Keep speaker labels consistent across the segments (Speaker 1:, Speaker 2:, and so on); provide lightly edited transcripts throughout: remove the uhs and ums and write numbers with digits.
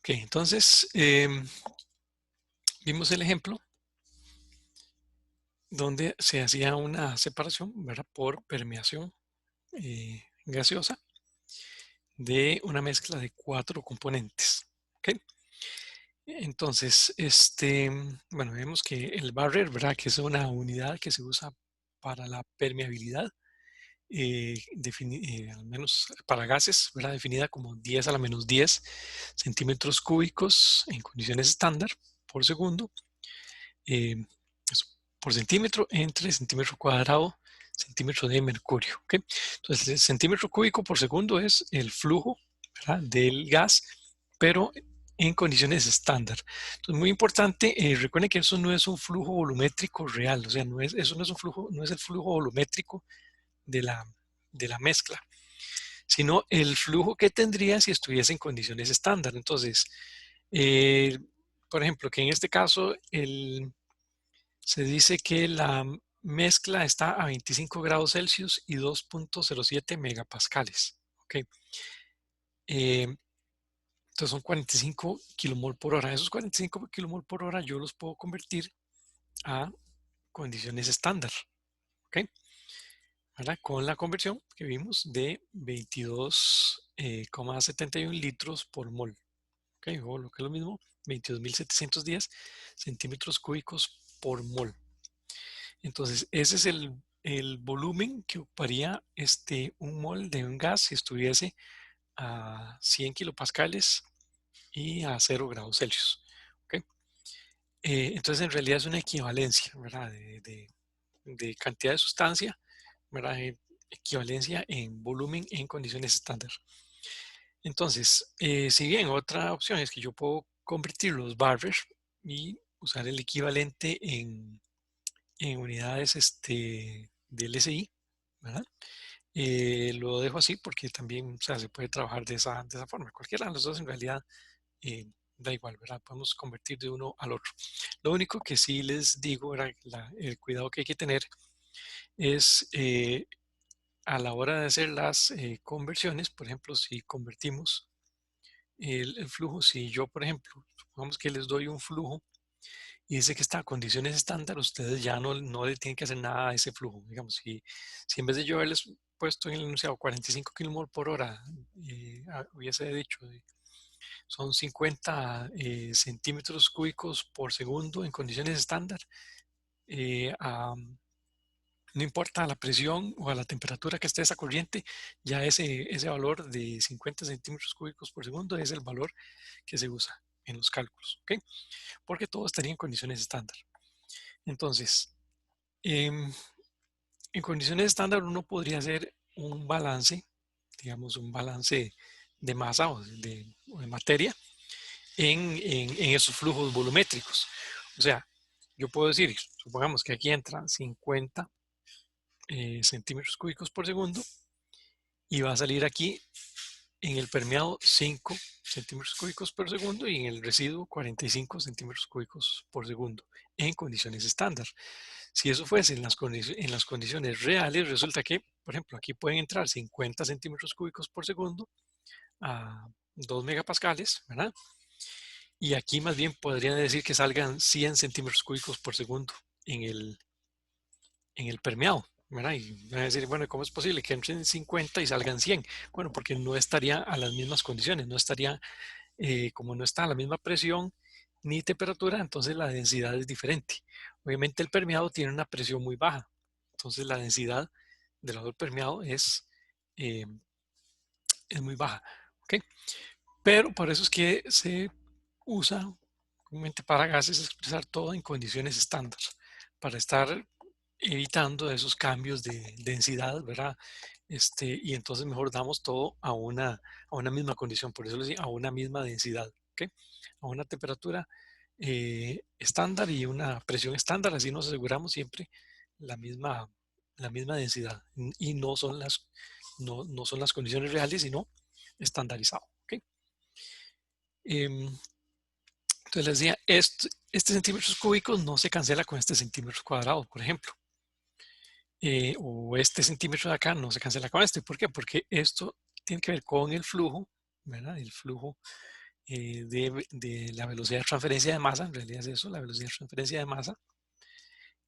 Speaker 1: Ok, entonces vimos el ejemplo donde se hacía una separación, ¿verdad? Por permeación gaseosa de una mezcla de 4 componentes. ¿Ok? Entonces, bueno, vemos que el barrier, ¿verdad? Que es una unidad que se usa para la permeabilidad, al menos para gases, ¿verdad? Definida como 10 a la menos 10 centímetros cúbicos en condiciones estándar por segundo, eh, por centímetro entre centímetro cuadrado, centímetro de mercurio. ¿Ok? Entonces, el centímetro cúbico por segundo es el flujo, ¿verdad? Del gas, pero en condiciones estándar. Entonces, muy importante, recuerden que eso no es un flujo volumétrico real, o sea, eso no es un flujo, no es el flujo volumétrico de la mezcla, sino el flujo que tendría si estuviese en condiciones estándar. Entonces, eh, por ejemplo, que en este caso se dice que la mezcla está a 25 grados Celsius y 2.07 megapascales. ¿Ok? Eh, entonces son 45 kilomol por hora. Esos 45 kilomol por hora yo los puedo convertir a condiciones estándar. ¿Ok? ¿Verdad? Con la conversión que vimos de 22,71 litros por mol. ¿Ok? O lo que es lo mismo, 22.710 centímetros cúbicos por mol. Entonces, ese es el volumen que ocuparía un mol de un gas si estuviese a 100 kilopascales y a 0 grados Celsius. ¿Ok? Entonces, en realidad es una equivalencia, ¿verdad? De cantidad de sustancia, ¿verdad? Equivalencia en volumen en condiciones estándar. Entonces, si bien otra opción es que yo puedo convertir los barriers y usar el equivalente en unidades del SI, ¿verdad? Lo dejo así porque también, o sea, se puede trabajar de esa forma. Cualquiera de los dos en realidad eh, da igual, ¿verdad? Podemos convertir de uno al otro. Lo único que sí les digo, ¿verdad? El cuidado que hay que tener es a la hora de hacer las conversiones, por ejemplo, si convertimos el flujo, si yo, por ejemplo, supongamos que les doy un flujo y dice que está a condiciones estándar, ustedes ya no le tienen que hacer nada a ese flujo. Digamos, si en vez de yo haberles puesto en el enunciado 45 kilomol por hora, hubiese dicho, son 50 centímetros cúbicos por segundo en condiciones estándar, eh, a, no importa la presión o a la temperatura que esté esa corriente, ya ese valor de 50 centímetros cúbicos por segundo es el valor que se usa en los cálculos, ¿ok? Porque todo estaría en condiciones estándar. Entonces, en condiciones estándar uno podría hacer un balance, digamos un balance de masa o de materia en esos flujos volumétricos. O sea, yo puedo decir, supongamos que aquí entran 50 centímetros cúbicos por segundo y va a salir aquí en el permeado 5 centímetros cúbicos por segundo y en el residuo 45 centímetros cúbicos por segundo en condiciones estándar. Si eso fuese en las condiciones reales, resulta que, por ejemplo, aquí pueden entrar 50 centímetros cúbicos por segundo a 2 megapascales, ¿verdad? Y aquí más bien podrían decir que salgan 100 centímetros cúbicos por segundo en el permeado, ¿verdad? Y van a decir, bueno, ¿cómo es posible que entren 50 y salgan 100? Bueno, porque no estaría a las mismas condiciones, no estaría, como no está a la misma presión ni temperatura, entonces la densidad es diferente. Obviamente el permeado tiene una presión muy baja, entonces la densidad del agua permeado eh, es muy baja, ¿ok? Pero por eso es que se usa comúnmente para gases expresar todo en condiciones estándar, para estar evitando esos cambios de densidad, ¿verdad? Y entonces mejor damos todo a una misma condición, por eso les digo, a una misma densidad, ¿ok? A una temperatura estándar y una presión estándar, así nos aseguramos siempre la misma, la misma densidad y no son las condiciones reales, sino estandarizado, ¿ok? Em, entonces les decía, este centímetros cúbicos no se cancela con este centímetros cuadrados, por ejemplo. O este centímetro de acá no se cancela con este. ¿Por qué? Porque esto tiene que ver con el flujo, ¿verdad? El flujo de la velocidad de transferencia de masa, en realidad es eso, la velocidad de transferencia de masa.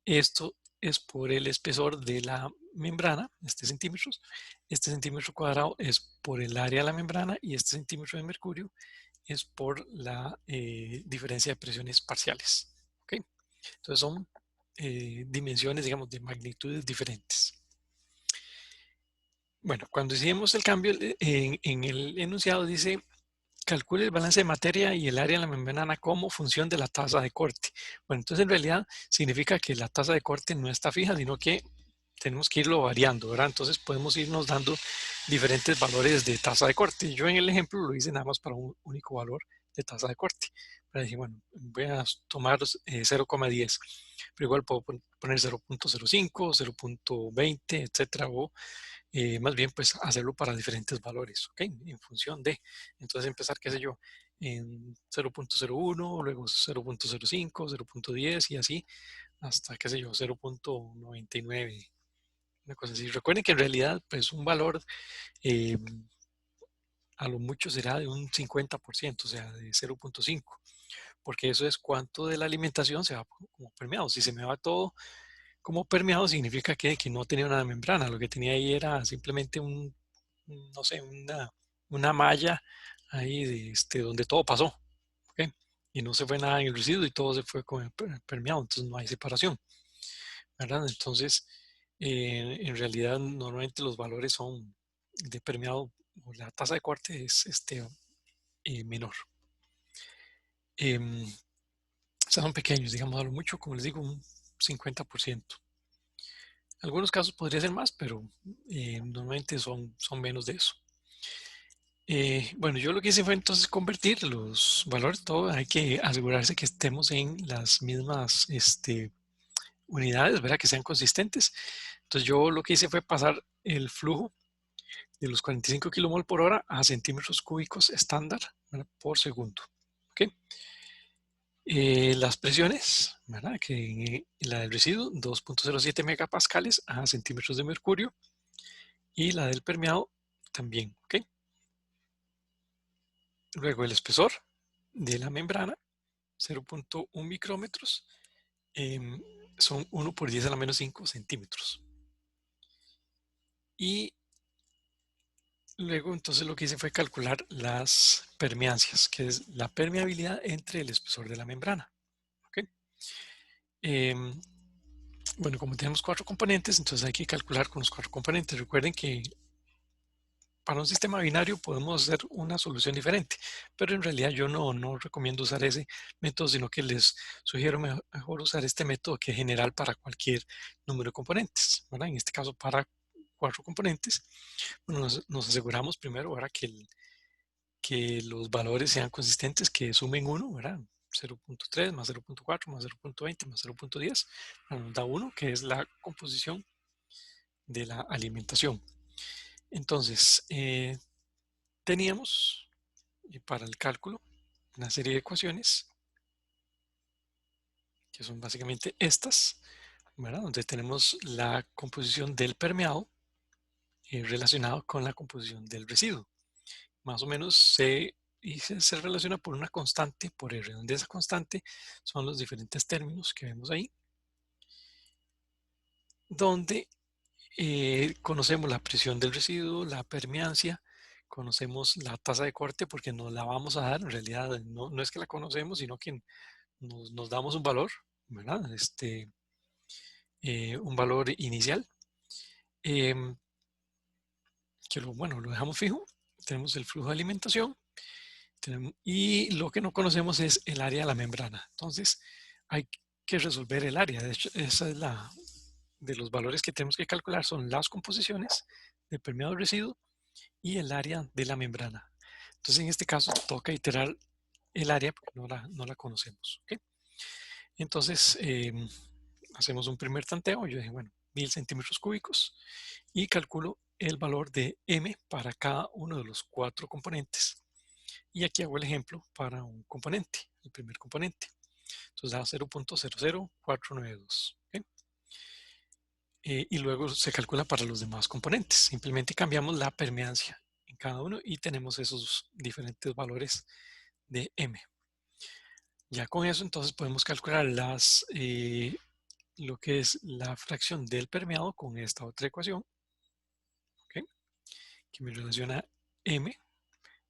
Speaker 1: Esto es por el espesor de la membrana, centímetros. Este centímetro cuadrado es por el área de la membrana y este centímetro de mercurio es por la diferencia de presiones parciales. ¿Okay? Entonces son dimensiones, digamos, de magnitudes diferentes. Bueno, cuando hicimos el cambio en el enunciado dice calcule el balance de materia y el área de la membrana como función de la tasa de corte. Bueno, entonces en realidad significa que la tasa de corte no está fija, sino que tenemos que irlo variando, ¿verdad? Entonces podemos irnos dando diferentes valores de tasa de corte. Yo en el ejemplo lo hice nada más para un único valor de tasa de corte. Para decir, bueno, voy a tomar 0,10, pero igual puedo poner 0,05, 0,20, etcétera, o más bien pues hacerlo para diferentes valores, ¿ok? En función de, entonces empezar, qué sé yo, en 0,01, luego 0,05, 0,10 y así hasta, qué sé yo, 0,99, una cosa así. Recuerden que en realidad pues un valor eh, a lo mucho será de un 50%, o sea, de 0,5, porque eso es cuánto de la alimentación se va como permeado. Si se me va todo como permeado significa que no tenía una membrana, lo que tenía ahí era simplemente no sé, una malla ahí de, donde todo pasó, ¿ok? Y no se fue nada en el residuo y todo se fue como permeado, entonces no hay separación, ¿verdad? Entonces, en realidad normalmente los valores son de permeado, o la tasa de corte es menor. Em, o sea, son pequeños, digamos, a lo mucho, como les digo, un 50%. En algunos casos podría ser más, pero normalmente son menos de eso. Bueno, yo lo que hice fue entonces convertir los valores, todo, hay que asegurarse que estemos en las mismas unidades, ¿verdad? Que sean consistentes. Entonces yo lo que hice fue pasar el flujo de los 45 kilomol por hora a centímetros cúbicos estándar, ¿verdad? Por segundo. ¿Ok? Las presiones, ¿verdad? Que la del residuo, 2,07 megapascales a centímetros de mercurio, y la del permeado también. ¿Ok? Luego el espesor de la membrana, 0,1 micrómetros, em, son 1 por 10 a la menos 5 centímetros. Y luego entonces lo que hice fue calcular las permeancias, que es la permeabilidad entre el espesor de la membrana. ¿Okay? Bueno, como tenemos 4 componentes, entonces hay que calcular con los 4 componentes. Recuerden que para un sistema binario podemos hacer una solución diferente, pero en realidad yo no recomiendo usar ese método, sino que les sugiero mejor usar este método, que es general para cualquier número de componentes, ¿verdad? En este caso para 4 componentes. Bueno, nos aseguramos primero, ¿verdad? Que los valores sean consistentes, que sumen 1, ¿verdad? 0,3 más 0,4 más 0,20 más 0,10 nos da 1, que es la composición de la alimentación. Entonces, teníamos para el cálculo una serie de ecuaciones que son básicamente estas, ¿verdad? Donde tenemos la composición del permeado relacionado con la composición del residuo. Más o menos se relaciona por una constante, por R, donde esa constante son los diferentes términos que vemos ahí, donde conocemos la presión del residuo, la permeancia, conocemos la tasa de corte porque nos la vamos a dar, en realidad no es que la conocemos, sino que nos damos un valor, ¿verdad? Un valor inicial, em, que bueno, lo dejamos fijo. Tenemos el flujo de alimentación y lo que no conocemos es el área de la membrana. Entonces, hay que resolver el área. De hecho, esa es de los valores que tenemos que calcular, son las composiciones de permeado residuo y el área de la membrana. Entonces, en este caso, toca iterar el área porque no la conocemos. ¿Okay? Entonces, hacemos un primer tanteo. Yo dije, bueno, 1000 centímetros cúbicos y calculo el valor de M para cada uno de los 4 componentes. Y aquí hago el ejemplo para un componente, el primer componente. Entonces da 0,00492. ¿Okay? Y luego se calcula para los demás componentes. Simplemente cambiamos la permeancia en cada uno y tenemos esos diferentes valores de M. Ya con eso entonces podemos calcular lo que es la fracción del permeado con esta otra ecuación, ¿ok? Que me relaciona M,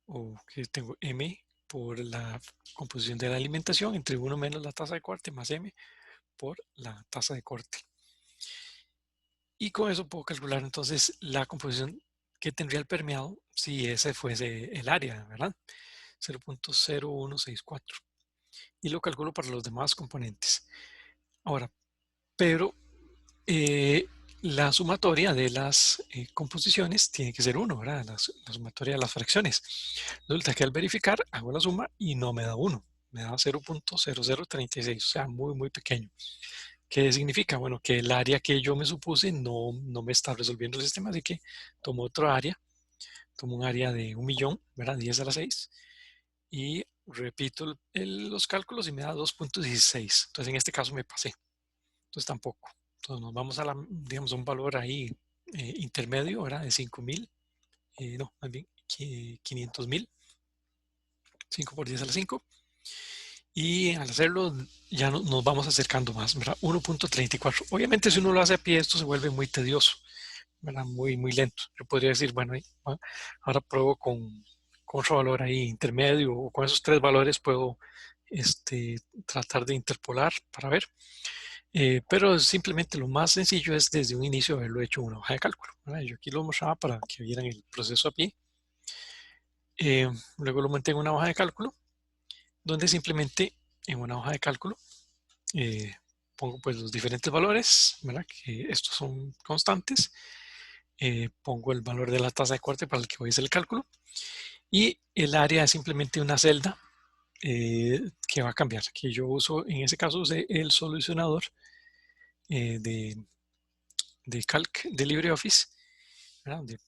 Speaker 1: o que tengo M por la composición de la alimentación entre 1 menos la tasa de corte más M por la tasa de corte. Y con eso puedo calcular entonces la composición que tendría el permeado si ese fuese el área, ¿verdad? 0.0164. Y lo calculo para los demás componentes. Ahora, pero la sumatoria de las composiciones tiene que ser 1, ¿verdad? La sumatoria de las fracciones. Resulta que al verificar hago la suma y no me da 1, me da 0.0036, o sea, muy, muy pequeño. ¿Qué significa? Bueno, que el área que yo me supuse no me está resolviendo el sistema, así que tomo otro área, tomo un área de 1.000.000, ¿verdad? 10 a la 6, y repito los cálculos y me da 2.16. Entonces, en este caso me pasé. Entonces, tampoco. Entonces, nos vamos a digamos, un valor ahí intermedio, ¿verdad? De 5.000, no, más bien 500.000, 5 por 10 a la 5. Y al hacerlo ya nos vamos acercando más, ¿verdad? 1.34. Obviamente si uno lo hace a pie esto se vuelve muy tedioso, ¿verdad? Muy, muy lento. Yo podría decir, bueno, ahora pruebo con otro valor ahí intermedio o con esos 3 valores puedo tratar de interpolar para ver. Pero simplemente lo más sencillo es desde un inicio haberlo hecho una hoja de cálculo, ¿verdad? Yo aquí lo mostraba para que vieran el proceso a pie. Luego lo monté en una hoja de cálculo donde simplemente en una hoja de cálculo pongo pues los diferentes valores, ¿verdad? Que estos son constantes. Pongo el valor de la tasa de corte para el que voy a hacer el cálculo y el área es simplemente una celda que va a cambiar, que yo uso, en ese caso usé el solucionador eh, de, de Calc de LibreOffice, ¿verdad? Donde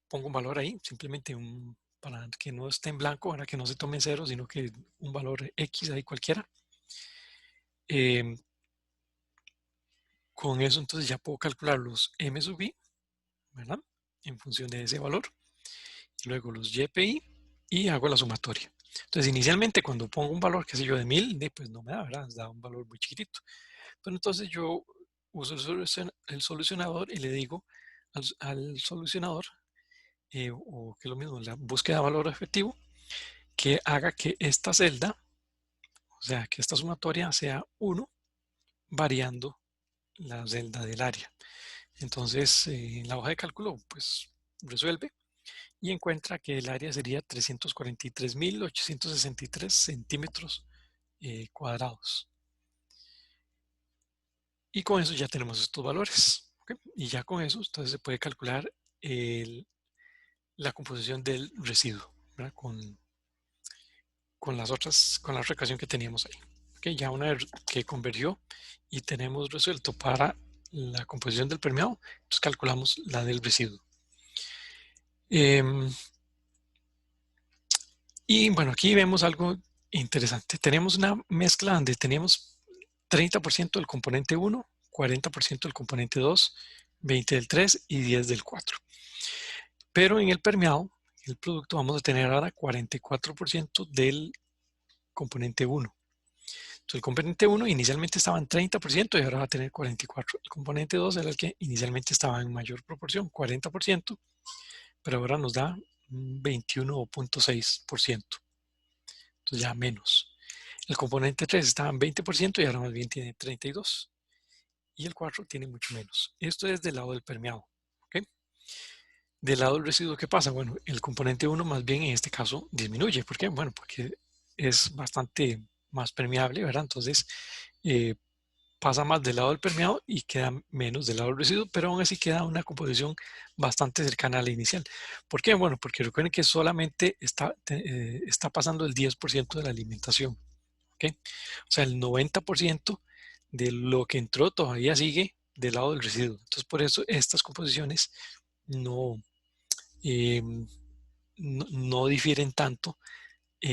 Speaker 1: pongo un valor ahí, simplemente para que no esté en blanco, para que no se tome en cero, sino que un valor X ahí cualquiera. Con eso entonces ya puedo calcular los M sub I, ¿verdad? En función de ese valor. Luego los YPI y hago la sumatoria. Entonces inicialmente cuando pongo un valor, qué sé yo, de 1000, pues no me da, ¿verdad? Da un valor muy chiquitito. Pero entonces yo uso el solucionador y le digo al solucionador, o que es lo mismo, la búsqueda de valor efectivo, que haga que esta celda, o sea, que esta sumatoria sea 1 variando la celda del área. Entonces, en la hoja de cálculo, pues resuelve y encuentra que el área sería 343.863 centímetros cuadrados. Y con eso ya tenemos estos valores, ¿okay? Y ya con eso, entonces se puede calcular la composición del residuo, ¿verdad? Con la otra ecuación que teníamos ahí. ¿Okay? Ya una vez que convergió y tenemos resuelto para la composición del permeado, entonces calculamos la del residuo. Y bueno, aquí vemos algo interesante. Tenemos una mezcla donde tenemos 30% del componente 1, 40% del componente 2, 20 del 3 y 10 del 4. Pero en el permeado, el producto, vamos a tener ahora 44% del componente 1. Entonces, el componente 1 inicialmente estaba en 30% y ahora va a tener 44%. El componente 2 era el que inicialmente estaba en mayor proporción, 40%, pero ahora nos da 21.6%. Entonces ya menos. El componente 3 estaba en 20% y ahora más bien tiene 32%. Y el 4 tiene mucho menos. Esto es del lado del permeado. ¿Okay? Del lado del residuo, ¿qué pasa? Bueno, el componente 1 más bien en este caso disminuye. ¿Por qué? Bueno, porque es bastante más permeable, ¿verdad? Entonces eh, pasa más del lado del permeado y queda menos del lado del residuo, pero aún así queda una composición bastante cercana a la inicial. ¿Por qué? Bueno, porque recuerden que solamente está pasando el 10% de la alimentación. ¿Okay? O sea, el 90% de lo que entró todavía sigue del lado del residuo. Entonces, por eso estas composiciones no, eh, no difieren tanto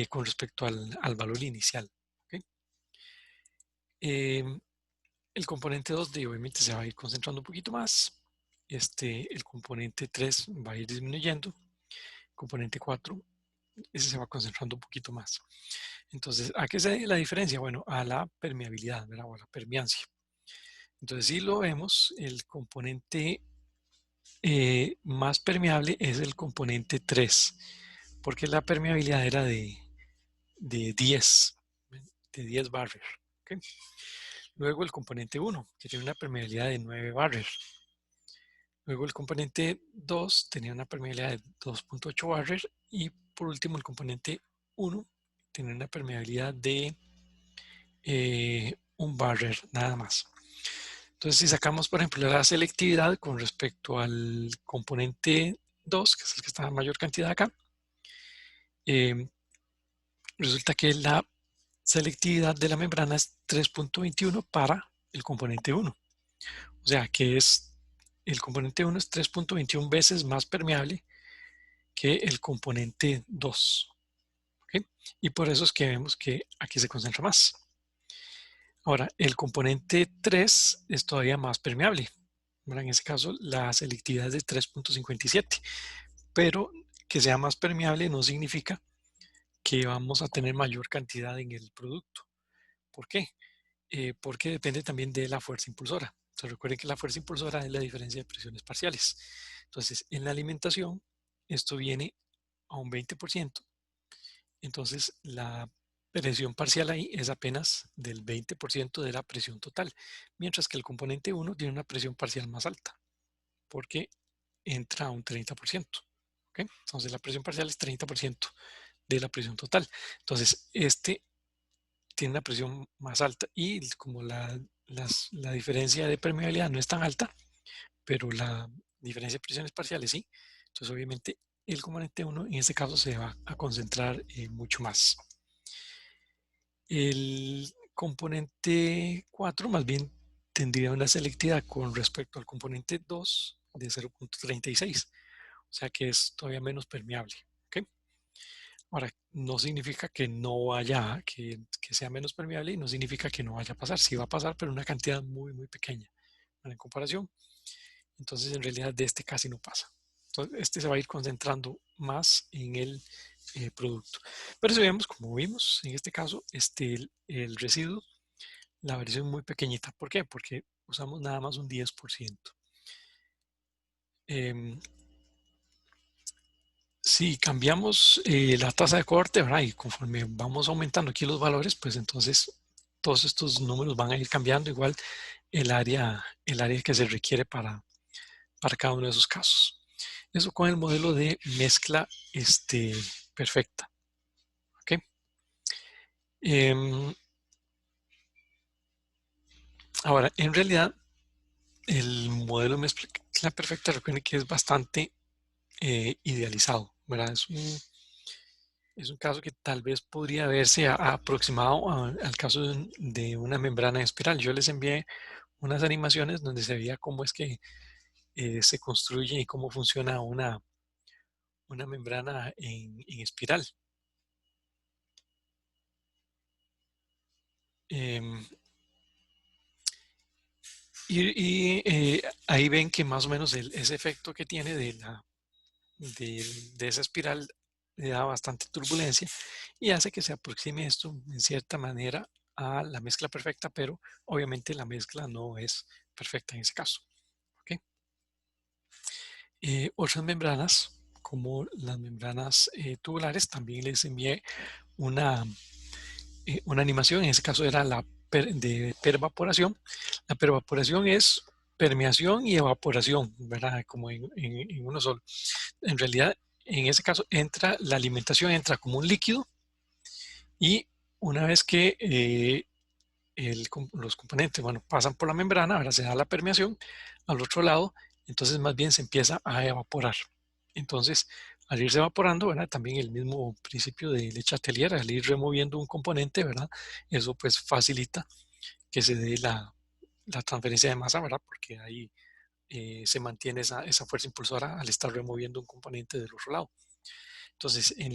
Speaker 1: con respecto al valor inicial. ¿Okay? El componente 2 obviamente se va a ir concentrando un poquito más. El componente 3 va a ir disminuyendo. Componente 4 ese se va concentrando un poquito más. Entonces, ¿a qué se debe la diferencia? Bueno, a la permeabilidad, ¿verdad? O a la permeancia. Entonces, si lo vemos, el componente más permeable es el componente 3, porque la permeabilidad era de 10, de 10 barriers. ¿Ok? Luego el componente 1, que tiene una permeabilidad de 9 barriers. Luego el componente 2 tenía una permeabilidad de 2.8 barriers. Y por último el componente 1 tiene una permeabilidad de 1 barrier nada más. Entonces, si sacamos, por ejemplo, la selectividad con respecto al componente 2, que es el que está en mayor cantidad acá, eh, resulta que la selectividad de la membrana es 3.21 para el componente 1. O sea, que el componente 1 es 3.21 veces más permeable que el componente 2. ¿Ok? Y por eso es que vemos que aquí se concentra más. Ahora, el componente 3 es todavía más permeable. En ese caso, la selectividad es de 3.57, pero que sea más permeable no significa que vamos a tener mayor cantidad en el producto. ¿Por qué? Porque depende también de la fuerza impulsora. Entonces, recuerden que la fuerza impulsora es la diferencia de presiones parciales. Entonces, en la alimentación, esto viene a un 20%. Entonces, la presión parcial ahí es apenas del 20% de la presión total, mientras que el componente 1 tiene una presión parcial más alta, porque entra a un 30%. ¿Ok? Entonces, la presión parcial es 30% de la presión total. Entonces, este tiene una presión más alta y como la diferencia de permeabilidad no es tan alta, pero la diferencia de presiones parciales sí, entonces obviamente el componente 1 en este caso se va a concentrar mucho más. El componente 4 más bien tendría una selectividad con respecto al componente 2 de 0.36, o sea que es todavía menos permeable. ¿Okay? Ahora, no significa que no vaya, que sea menos permeable y no significa que no vaya a pasar. Sí va a pasar, pero una cantidad muy, muy pequeña en comparación. Entonces, en realidad, de este casi no pasa. Entonces, este se va a ir concentrando más en el producto. Pero si vemos, como vimos, en este caso, el residuo, la variación es muy pequeñita. ¿Por qué? Porque usamos nada más un 10%. Si cambiamos la tasa de corte, ¿verdad? Y conforme vamos aumentando aquí los valores, pues entonces todos estos números van a ir cambiando igual el área que se requiere para cada uno de esos casos. Eso con el modelo de mezcla perfecta. ¿Okay? Ahora, en realidad, el modelo de mezcla perfecta recuerden que es bastante idealizado, ¿verdad? Es un caso que tal vez podría haberse aproximado al caso de una membrana en espiral. Yo les envié unas animaciones donde se veía cómo es que se construye y cómo funciona una membrana en espiral. Em, ahí ven que más o menos ese efecto que tiene de esa espiral le da bastante turbulencia y hace que se aproxime esto en cierta manera a la mezcla perfecta, pero obviamente la mezcla no es perfecta en ese caso. ¿Okay? Otras membranas, como las membranas tubulares, también les envié una animación, en ese caso era de pervaporación. La pervaporación es permeación y evaporación, ¿verdad? Como en uno solo. En realidad, en ese caso, la alimentación entra como un líquido y una vez que los componentes, bueno, pasan por la membrana, ahora se da la permeación al otro lado, entonces más bien se empieza a evaporar. Entonces, al irse evaporando, ¿verdad? También el mismo principio de Le Chatelier, al ir removiendo un componente, ¿verdad? Eso pues facilita que se dé la transferencia de masa, ¿verdad? Porque ahí se mantiene esa fuerza impulsora al estar removiendo un componente del otro lado. Entonces, eh,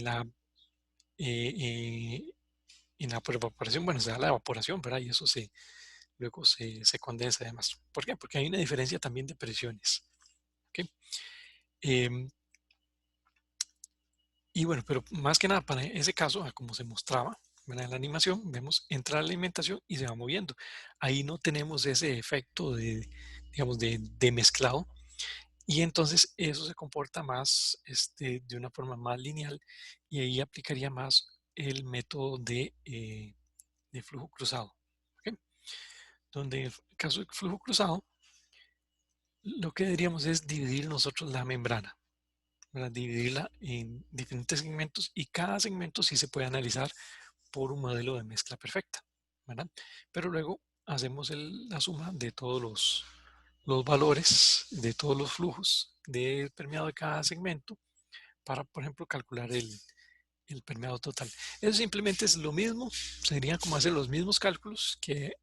Speaker 1: eh, en la evaporación, bueno, se da la evaporación, ¿verdad? Y eso luego se condensa además. ¿Por qué? Porque hay una diferencia también de presiones. ¿Okay? Y bueno, pero más que nada para ese caso, como se mostraba, ¿verdad? En la animación, vemos entra la alimentación y se va moviendo. Ahí no tenemos ese efecto de, digamos, de mezclado y entonces eso se comporta más de una forma más lineal y ahí aplicaría más el método de flujo cruzado. ¿Ok? Donde en el caso de flujo cruzado, lo que deberíamos es dividir nosotros la membrana, ¿verdad? Dividirla en diferentes segmentos y cada segmento sí se puede analizar por un modelo de mezcla perfecta, ¿verdad? Pero luego hacemos la suma de todos los valores, de todos los flujos de permeado de cada segmento para, por ejemplo, calcular el permeado total. Eso simplemente es lo mismo, sería como hacer los mismos cálculos que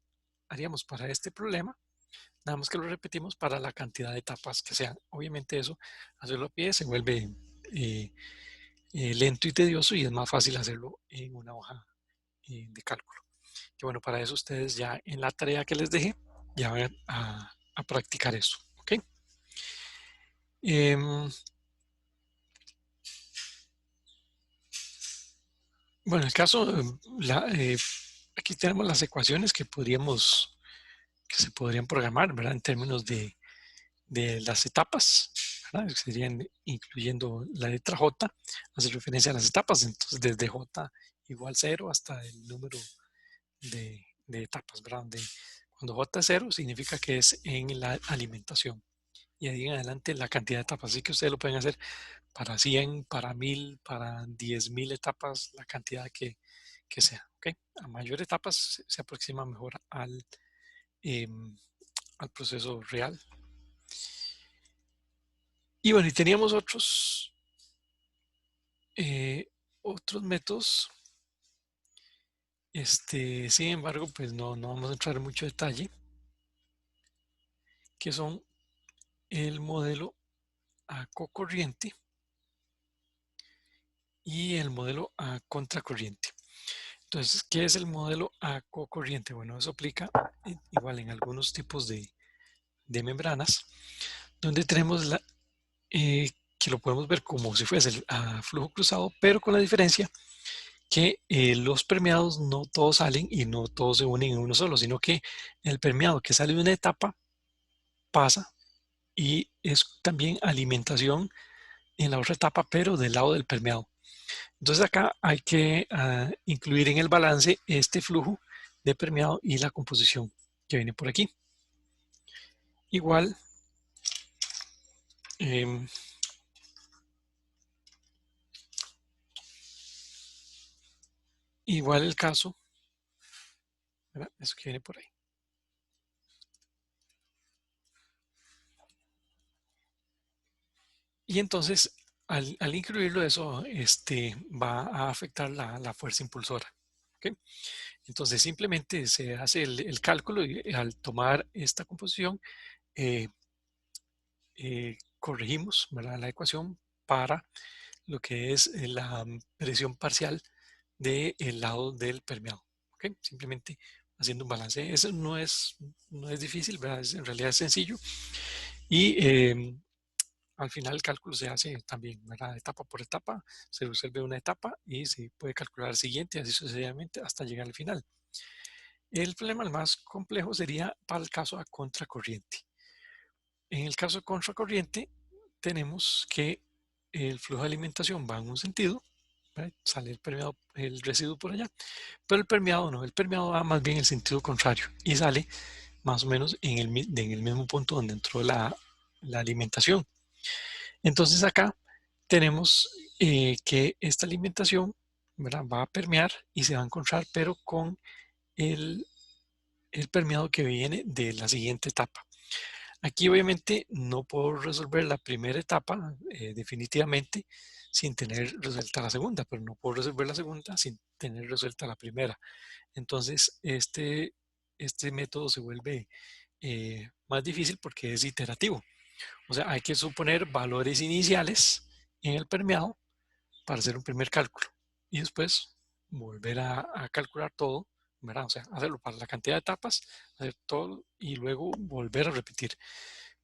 Speaker 1: haríamos para este problema, nada más que lo repetimos para la cantidad de etapas que sean. Obviamente eso, hacerlo a pie se vuelve eh, lento y tedioso y es más fácil hacerlo en una hoja de cálculo. Que bueno, para eso ustedes ya en la tarea que les dejé ya van a practicar eso. ¿Ok? Em, bueno, en el caso, aquí tenemos las ecuaciones que se podrían programar, ¿verdad? En términos de las etapas, ¿verdad? Que serían incluyendo la letra J, hace referencia a las etapas, entonces desde J igual 0 hasta el número de etapas, ¿verdad? Cuando J es 0 significa que es en la alimentación y ahí en adelante la cantidad de etapas. Así que ustedes lo pueden hacer para 100, para 1000, para 10.000 etapas, la cantidad que sea. ¿Okay? A mayor etapas se aproxima mejor eh, al proceso real. Y bueno, y teníamos otros métodos. Sin embargo, pues no vamos a entrar en mucho detalle, que son el modelo a cocorriente y el modelo a contracorriente. Entonces, ¿qué es el modelo a cocorriente? Bueno, eso aplica igual en algunos tipos de membranas, donde tenemos que lo podemos ver como si fuese a flujo cruzado, pero con la diferencia que los permeados no todos salen y no todos se unen en uno solo, sino que el permeado que sale de una etapa pasa y es también alimentación en la otra etapa, pero del lado del permeado. Entonces acá hay que incluir en el balance este flujo de permeado y la composición que viene por aquí. Igual, eh, igual el caso, ¿verdad? Eso que viene por ahí. Y entonces, al incluirlo eso, va a afectar la fuerza impulsora. ¿Ok? Entonces, simplemente se hace el cálculo y al tomar esta composición, eh, corregimos, ¿verdad? La ecuación para lo que es la presión parcial del lado del permeado. ¿Ok? Simplemente haciendo un balance. Eso no es difícil, ¿verdad? En realidad es sencillo. Y al final el cálculo se hace también, ¿verdad? Etapa por etapa, se resuelve una etapa y se puede calcular el siguiente, así sucesivamente hasta llegar al final. El problema más complejo sería para el caso a contracorriente. En el caso de contracorriente, tenemos que el flujo de alimentación va en un sentido, ¿verdad? Sale el permeado, el residuo por allá, pero el permeado no, el permeado va más bien en el sentido contrario y sale más o menos en el mismo punto donde entró la alimentación. Entonces acá tenemos que esta alimentación, ¿verdad? Va a permear y se va a encontrar, pero con el, el permeado que viene de la siguiente etapa. Aquí obviamente no puedo resolver la primera etapa definitivamente sin tener resuelta la segunda, pero no puedo resolver la segunda sin tener resuelta la primera. Entonces este método se vuelve más difícil porque es iterativo. O sea, hay que suponer valores iniciales en el permeado para hacer un primer cálculo y después volver a calcular todo, ¿verdad? O sea, hacerlo para la cantidad de etapas, hacer todo y luego volver a repetir,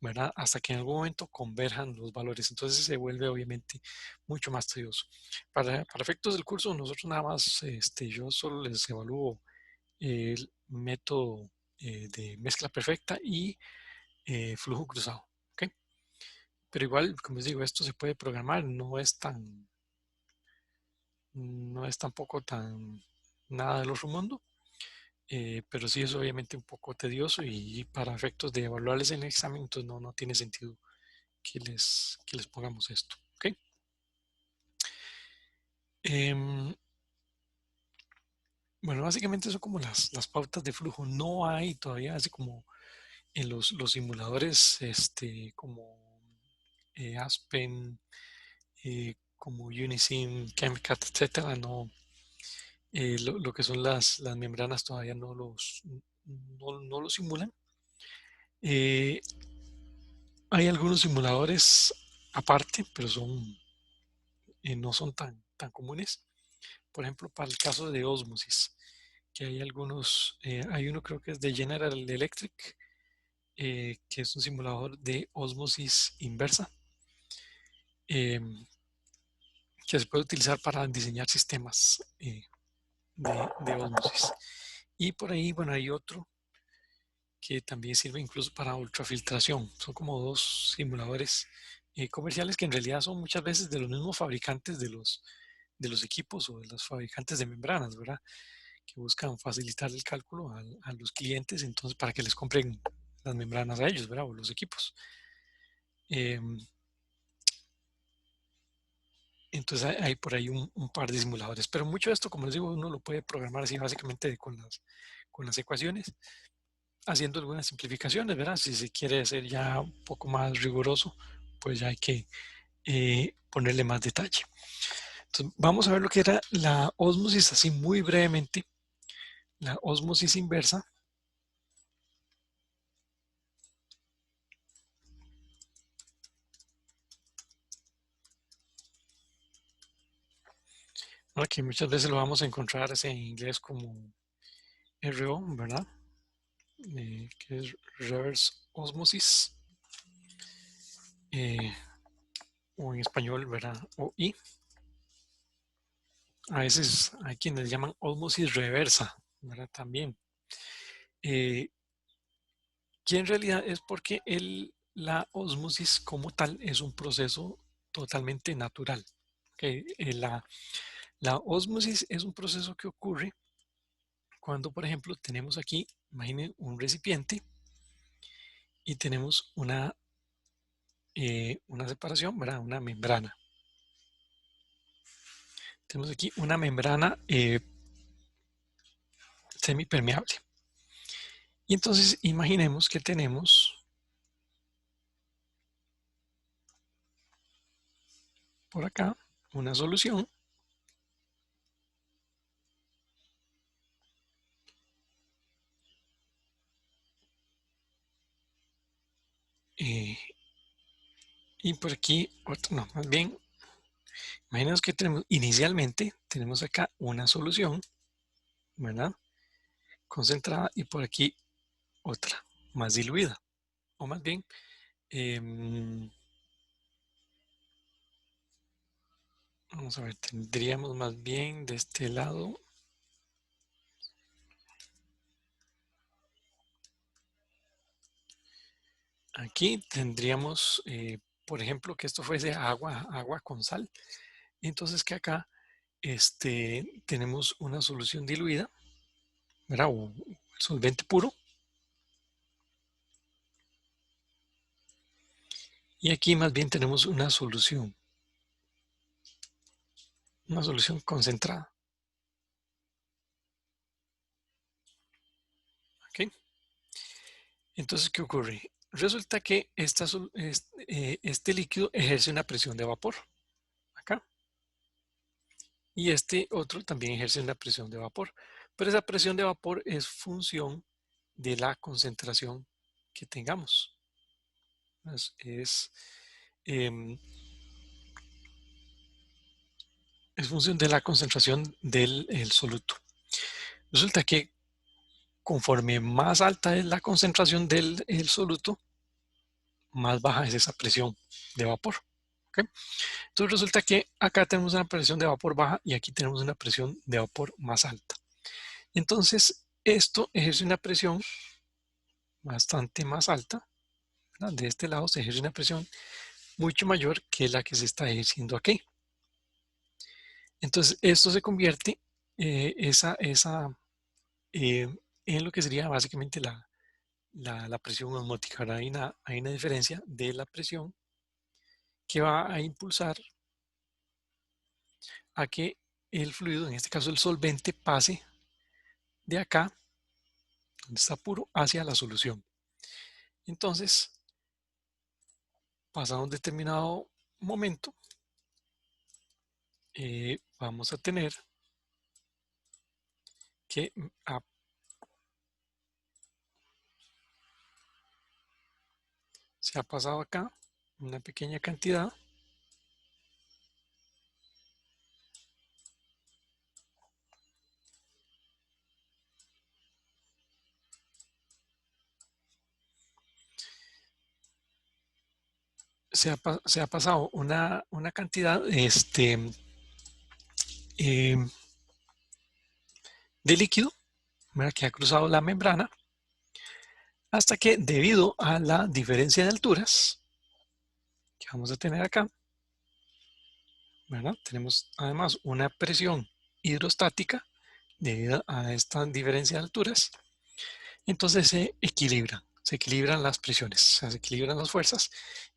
Speaker 1: ¿verdad? Hasta que en algún momento converjan los valores. Entonces se vuelve obviamente mucho más tedioso. Para efectos del curso, nosotros nada más, yo solo les evalúo el método de mezcla perfecta y flujo cruzado. ¿Ok? Pero igual, como les digo, esto se puede programar, no es tampoco tan nada del otro mundo, pero sí es obviamente un poco tedioso y para efectos de evaluarles en el examen, entonces no tiene sentido que les pongamos esto. ¿Ok? Em, bueno, básicamente son como las pautas de flujo. No hay todavía, así como en los simuladores, como Aspen, como Unisim, ChemCat, etcétera, no, lo que son las membranas todavía no lo simulan. Eh, Hay algunos simuladores aparte, pero no son tan comunes. Por ejemplo, para el caso de ósmosis, que hay algunos, hay uno creo que es de General Electric, que es un simulador de ósmosis inversa, eh, que se puede utilizar para diseñar sistemas de ósmosis. Y por ahí, bueno, hay otro que también sirve incluso para ultrafiltración. Son como dos simuladores comerciales que en realidad son muchas veces de los mismos fabricantes de los equipos o de los fabricantes de membranas, ¿verdad? Que buscan facilitar el cálculo a los clientes, entonces para que les compren las membranas a ellos, ¿verdad? O los equipos. Eh, entonces hay por ahí un par de simuladores, pero mucho de esto, como les digo, uno lo puede programar así básicamente con las ecuaciones, haciendo algunas simplificaciones, ¿verdad? Si se quiere hacer ya un poco más riguroso, pues ya hay que ponerle más detalle. Entonces, vamos a ver lo que era la ósmosis así muy brevemente. La ósmosis inversa. Aquí muchas veces lo vamos a encontrar en inglés como RO, ¿verdad? Que es Reverse Osmosis, eh, o en español, ¿verdad? O I. A veces hay quienes llaman ósmosis reversa, ¿verdad? También. Eh, que en realidad es porque la ósmosis como tal es un proceso totalmente natural. Okay. La ósmosis es un proceso que ocurre cuando, por ejemplo, tenemos aquí, imaginen un recipiente y tenemos una separación, ¿verdad? Una membrana. Tenemos aquí una membrana semipermeable. Y entonces imaginemos que tenemos por acá una solución eh, y por aquí otro, no, más bien, imaginemos que tenemos acá una solución, ¿verdad? Concentrada y por aquí otra, más diluida. O más bien, vamos a ver, tendríamos más bien de este lado, aquí tendríamos, por ejemplo, que esto fuese agua con sal. Entonces que acá tenemos una solución diluida, ¿verdad? O solvente puro. Y aquí más bien tenemos una solución concentrada. ¿Ok? Entonces, ¿qué ocurre? Resulta que este líquido ejerce una presión de vapor acá. Y este otro también ejerce una presión de vapor. Pero esa presión de vapor es función de la concentración que tengamos. Em, es función de la concentración del soluto. Resulta que conforme más alta es la concentración del soluto, más baja es esa presión de vapor. ¿Okay? Entonces resulta que acá tenemos una presión de vapor baja y aquí tenemos una presión de vapor más alta. Entonces esto ejerce una presión bastante más alta, ¿verdad? De este lado se ejerce una presión mucho mayor que la que se está ejerciendo aquí. Entonces esto se convierte eh, en lo que sería básicamente la presión osmótica. Ahora hay una diferencia de la presión que va a impulsar a que el fluido, en este caso el solvente, pase de acá, donde está puro, hacia la solución. Entonces, pasado un determinado momento, vamos a tener que se ha pasado acá una pequeña cantidad. Se ha pasado una cantidad eh, de líquido, ¿verdad? Que ha cruzado la membrana hasta que, debido a la diferencia de alturas que vamos a tener acá, ¿verdad? Tenemos además una presión hidrostática debido a esta diferencia de alturas. Entonces se equilibran las presiones, o sea, se equilibran las fuerzas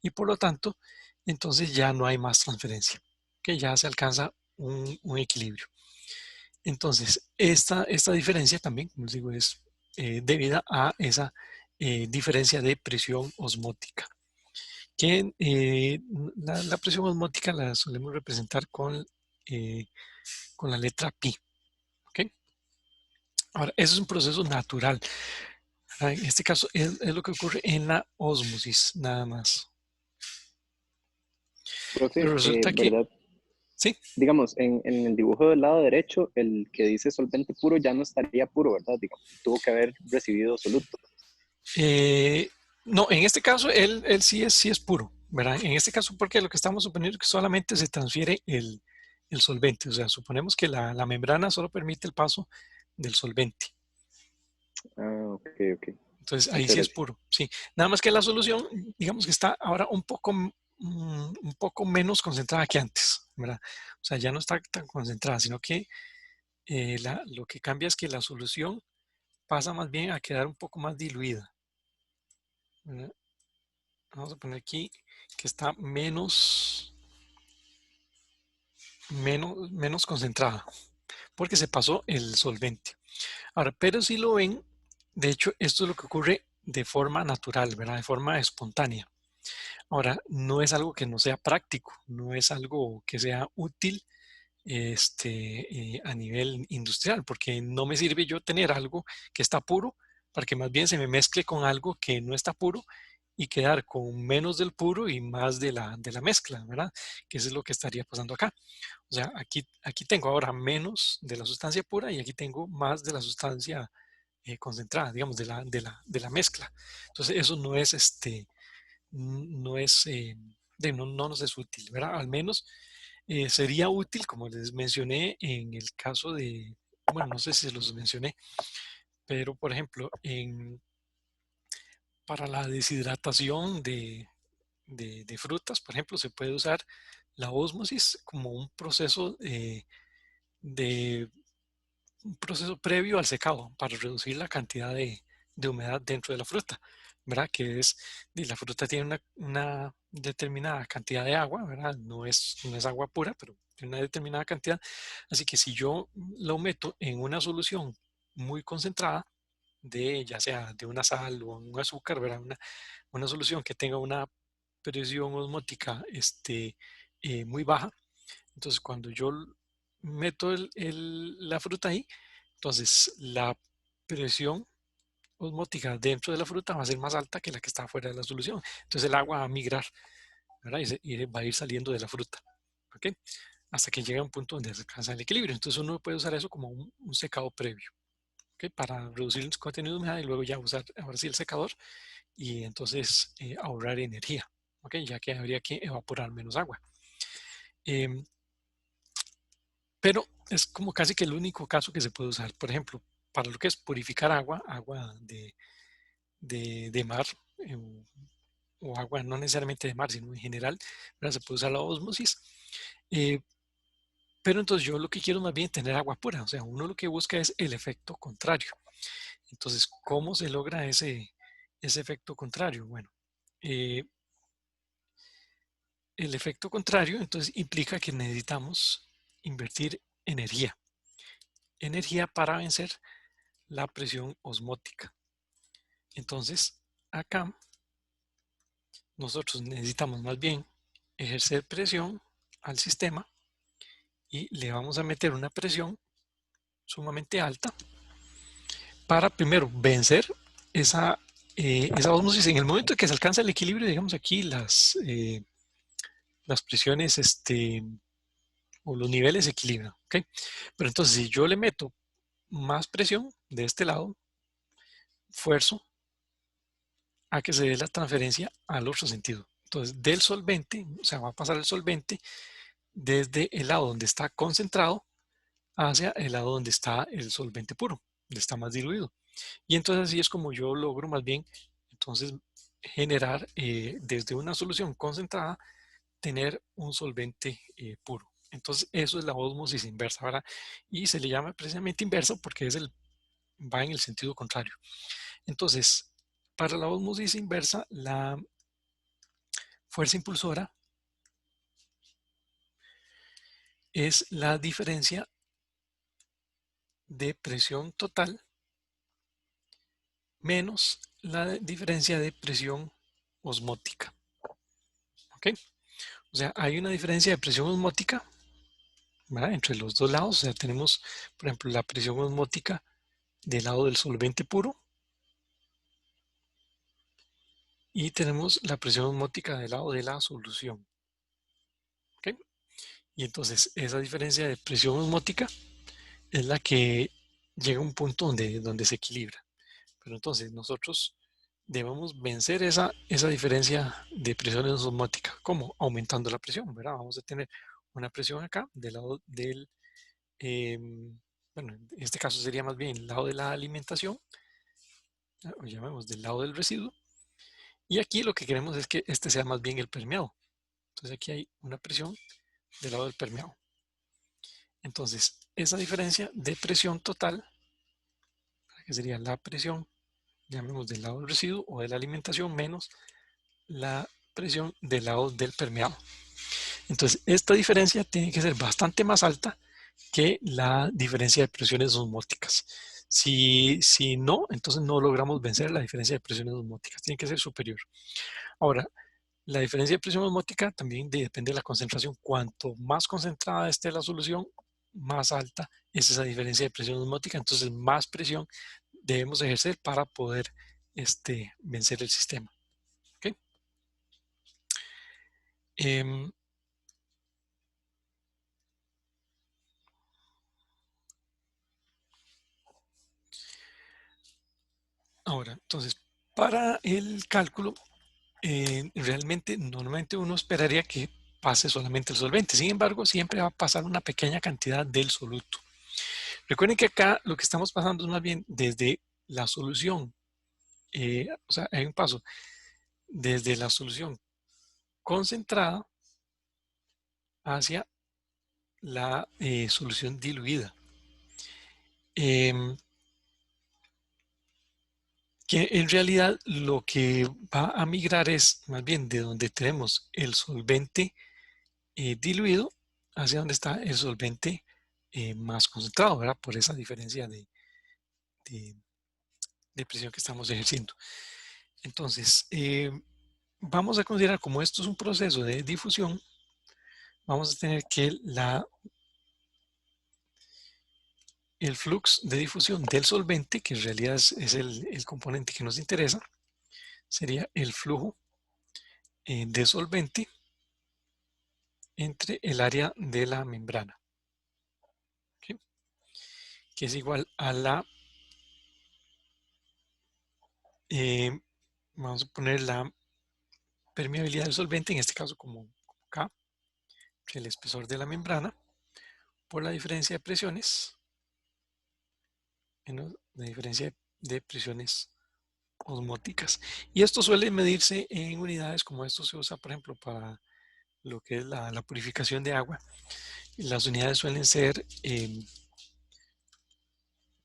Speaker 1: y por lo tanto, entonces ya no hay más transferencia, que ya se alcanza un equilibrio. Entonces, esta diferencia también, como les digo, es debida a esa diferencia de presión osmótica, que la presión osmótica la solemos representar eh, con la letra pi. ¿Okay? Ahora, eso es un proceso natural. En este caso es lo que ocurre en la ósmosis, nada más. Pero
Speaker 2: Profe,
Speaker 1: resulta que,
Speaker 2: ¿verdad?
Speaker 1: sí,
Speaker 2: Digamos, en el dibujo del lado derecho, el que dice solvente puro ya no estaría puro, ¿verdad? Digamos, tuvo que haber recibido soluto.
Speaker 1: eh, no, en este caso él sí es puro, ¿verdad? En este caso porque lo que estamos suponiendo es que solamente se transfiere el solvente, o sea, suponemos que la membrana solo permite el paso del solvente.
Speaker 2: Ah, ok, ok.
Speaker 1: Entonces ahí
Speaker 2: Muchas
Speaker 1: sí es
Speaker 2: gracias.
Speaker 1: puro, sí. Nada más que la solución, digamos que está ahora un poco menos concentrada que antes, ¿verdad? O sea, ya no está tan concentrada, sino que lo que cambia es que la solución pasa más bien a quedar un poco más diluida, ¿verdad? Vamos a poner aquí que está menos concentrada, porque se pasó el solvente. Ahora, pero si lo ven, de hecho, esto es lo que ocurre de forma natural, ¿verdad? De forma espontánea. Ahora, no es algo que no sea práctico, no es algo que sea útil a nivel industrial, porque no me sirve yo tener algo que está puro para que más bien se me mezcle con algo que no está puro y quedar con menos del puro y más de la mezcla, ¿verdad? Que eso es lo que estaría pasando acá. O sea, aquí tengo ahora menos de la sustancia pura y aquí tengo más de la sustancia concentrada, digamos, de la mezcla. Entonces, eso no es no es, no nos es útil, ¿verdad? Al menos sería útil, como les mencioné, en el caso de, bueno, no sé si los mencioné, pero por ejemplo, para la deshidratación de frutas, por ejemplo, se puede usar la ósmosis como de un proceso previo al secado para reducir la cantidad de humedad dentro de la fruta, ¿verdad? Que es, la fruta tiene una determinada cantidad de agua, ¿verdad? No es agua pura, pero tiene una determinada cantidad. Así que si yo lo meto en una solución muy concentrada, ya sea de una sal o un azúcar, ¿verdad? Una solución que tenga una presión osmótica muy baja, entonces cuando yo meto la fruta ahí, entonces la presión osmótica dentro de la fruta va a ser más alta que la que está fuera de la solución. Entonces el agua va a migrar, ¿verdad? Y va a ir saliendo de la fruta, ¿ok? Hasta que llega a un punto donde se alcanza el equilibrio. Entonces uno puede usar eso como un secado previo, ¿ok? Para reducir el contenido de humedad y luego ya usar ahora sí el secador y entonces ahorrar energía, ¿ok? Ya que habría que evaporar menos agua. Em, pero es como casi que el único caso que se puede usar. Por ejemplo, para lo que es purificar agua, agua de mar, o agua no necesariamente de mar, sino en general, ¿verdad? Se puede usar la ósmosis. Eh, pero entonces yo lo que quiero más bien es tener agua pura, o sea, uno lo que busca es el efecto contrario. Entonces, ¿cómo se logra ese efecto contrario? Bueno, eh, el efecto contrario entonces implica que necesitamos invertir energía, energía para vencer la presión osmótica. Entonces, acá nosotros necesitamos más bien ejercer presión al sistema y le vamos a meter una presión sumamente alta para primero vencer esa osmosis. En el momento en que se alcanza el equilibrio, digamos aquí las presiones o los niveles se equilibran, ¿ok? Pero entonces si yo le meto más presión de este lado, fuerzo a que se dé la transferencia al otro sentido. Entonces del solvente, o sea, va a pasar el solvente desde el lado donde está concentrado hacia el lado donde está el solvente puro, donde está más diluido. Y entonces así es como yo logro más bien entonces generar desde una solución concentrada tener un solvente puro. Entonces eso es la ósmosis inversa, ¿verdad? Y se le llama precisamente inversa porque va en el sentido contrario. Entonces, para la ósmosis inversa, la fuerza impulsora es la diferencia de presión total menos la diferencia de presión osmótica. ¿Ok? O sea, hay una diferencia de presión osmótica, ¿verdad? Entre los dos lados. O sea, tenemos, por ejemplo, la presión osmótica del lado del solvente puro y tenemos la presión osmótica del lado de la solución. ¿Ok? Y entonces esa diferencia de presión osmótica es la que llega a un punto donde se equilibra. Pero entonces nosotros debemos vencer esa diferencia de presiones osmóticas. ¿Cómo? Aumentando la presión, ¿verdad? Vamos a tener una presión acá del lado del, bueno, en este caso sería más bien el lado de la alimentación, o llamemos del lado del residuo. Y aquí lo que queremos es que este sea más bien el permeado. Entonces aquí hay una presión del lado del permeado. Entonces, esa diferencia de presión total, que sería la presión, llamemos del lado del residuo o de la alimentación, menos la presión del lado del permeado. Entonces, esta diferencia tiene que ser bastante más alta que la diferencia de presiones osmóticas. Si no, entonces no logramos vencer la diferencia de presiones osmóticas. Tiene que ser superior. Ahora, la diferencia de presión osmótica también depende de la concentración. Cuanto más concentrada esté la solución, más alta es esa diferencia de presión osmótica. Entonces, más presión debemos ejercer para poder vencer el sistema. ¿Okay? Ahora, entonces, para el cálculo, realmente normalmente uno esperaría que pase solamente el solvente. Sin embargo, siempre va a pasar una pequeña cantidad del soluto. Recuerden que acá lo que estamos pasando es más bien desde la solución. O sea, hay un paso desde la solución concentrada hacia la solución diluida. Que en realidad lo que va a migrar es más bien de donde tenemos el solvente diluido hacia donde está el solvente más concentrado, ¿verdad? Por esa diferencia de, de presión que estamos ejerciendo. Entonces, vamos a considerar como esto es un proceso de difusión, vamos a tener que el flux de difusión del solvente, que en realidad es el componente que nos interesa, sería el flujo de solvente entre el área de la membrana, ¿okay? Que es igual a la vamos a poner la permeabilidad del solvente, en este caso como K, el espesor de la membrana, por la diferencia de presiones, la diferencia de presiones osmóticas. Y esto suele medirse en unidades, como esto se usa, por ejemplo, para lo que es la purificación de agua. Las unidades suelen ser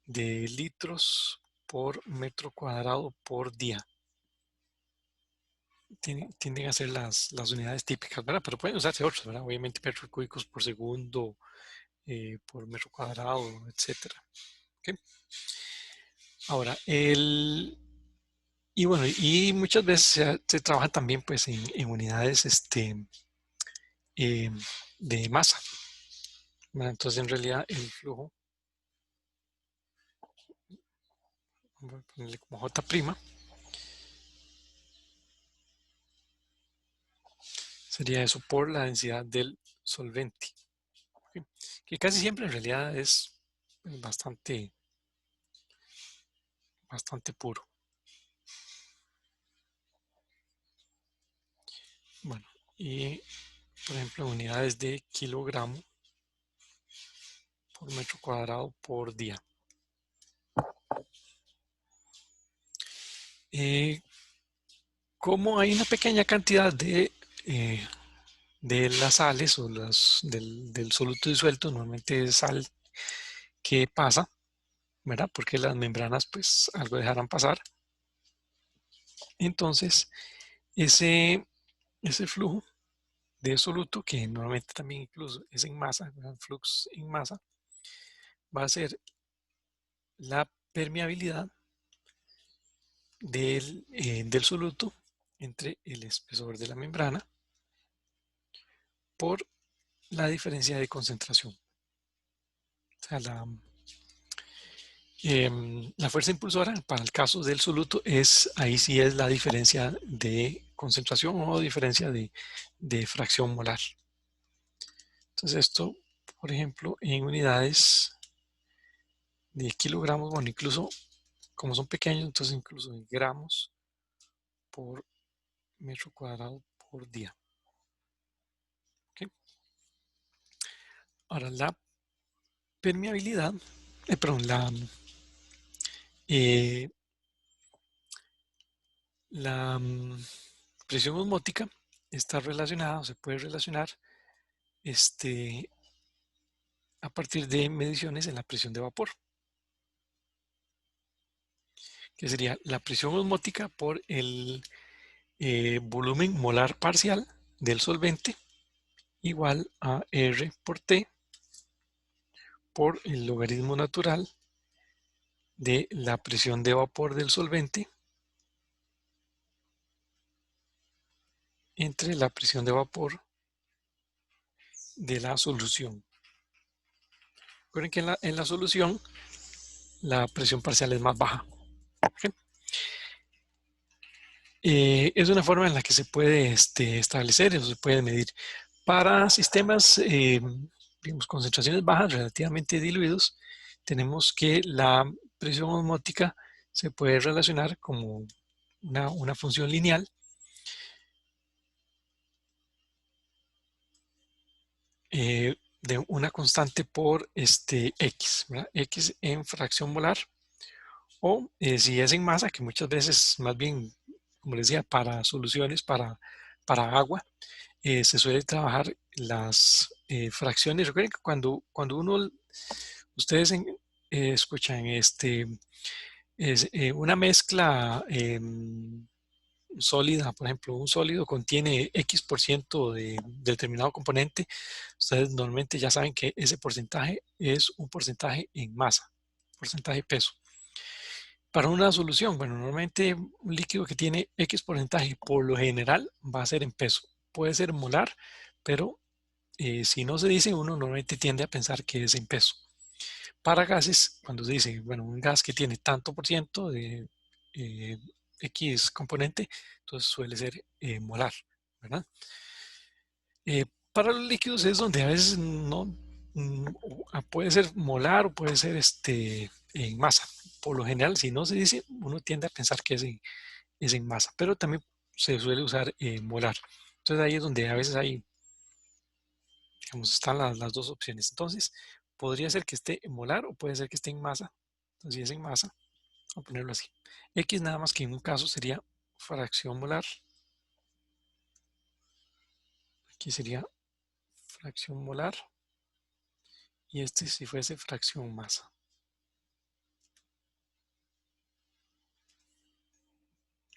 Speaker 1: de litros por metro cuadrado por día. Tienden a ser las unidades típicas, ¿verdad? Pero pueden usarse otras, ¿verdad? Obviamente metros cúbicos por segundo, por metro cuadrado, etcétera. ¿Okay? Ahora, y bueno, y muchas veces se trabaja también pues en unidades eh, de masa. ¿Verdad? Entonces, en realidad, el flujo, voy a ponerle como J', sería eso por la densidad del solvente. ¿Okay? Que casi siempre en realidad es bastante, bastante puro. Bueno, y por ejemplo, unidades de kilogramo por metro cuadrado por día. Como hay una pequeña cantidad de las sales o del soluto disuelto, normalmente es sal que pasa, ¿verdad? Porque las membranas pues algo dejarán pasar. Entonces, ese flujo de soluto, que normalmente también incluso es en masa, ¿verdad? Flux en masa, va a ser la permeabilidad del soluto entre el espesor de la membrana por la diferencia de concentración. O sea, la fuerza impulsora para el caso del soluto ahí sí es la diferencia de concentración o diferencia de fracción molar. Entonces esto, por ejemplo, en unidades de kilogramos, bueno, incluso como son pequeños, entonces incluso en gramos por metro cuadrado por día. ¿Okay? Ahora, la permeabilidad, perdón, eh, la presión osmótica está relacionada, o se puede relacionar a partir de mediciones en la presión de vapor, que sería la presión osmótica por el volumen molar parcial del solvente igual a R por T por el logaritmo natural de la presión de vapor del solvente entre la presión de vapor de la solución. Recuerden que en la solución la presión parcial es más baja. ¿Okay? Es una forma en la que se puede establecer, eso se puede medir. Para sistemas, digamos, concentraciones bajas, relativamente diluidos, tenemos que la presión osmótica se puede relacionar como una función lineal de una constante por X, ¿verdad? X en fracción molar, o si es en masa, que muchas veces más bien, como les decía, para soluciones, para agua, se suele trabajar las fracciones. Recuerden que cuando ustedes escuchan una mezcla sólida, por ejemplo, un sólido contiene X% de determinado componente, ustedes normalmente ya saben que ese porcentaje es un porcentaje en masa, porcentaje peso. Para una solución, bueno, normalmente un líquido que tiene X porcentaje, por lo general va a ser en peso. Puede ser molar, pero si no se dice, uno normalmente tiende a pensar que es en peso. Para gases, cuando se dice, bueno, un gas que tiene tanto por ciento de X componente, entonces suele ser molar, ¿verdad? Para los líquidos es donde a veces no puede ser molar o puede ser en masa. Por lo general, si no se dice, uno tiende a pensar que es es en masa, pero también se suele usar molar. Entonces ahí es donde a veces hay, digamos, están las dos opciones. Entonces podría ser que esté en molar o puede ser que esté en masa. Entonces si es en masa, vamos a ponerlo así. X nada más que en un caso sería fracción molar. Aquí sería fracción molar. Y este si fuese fracción masa.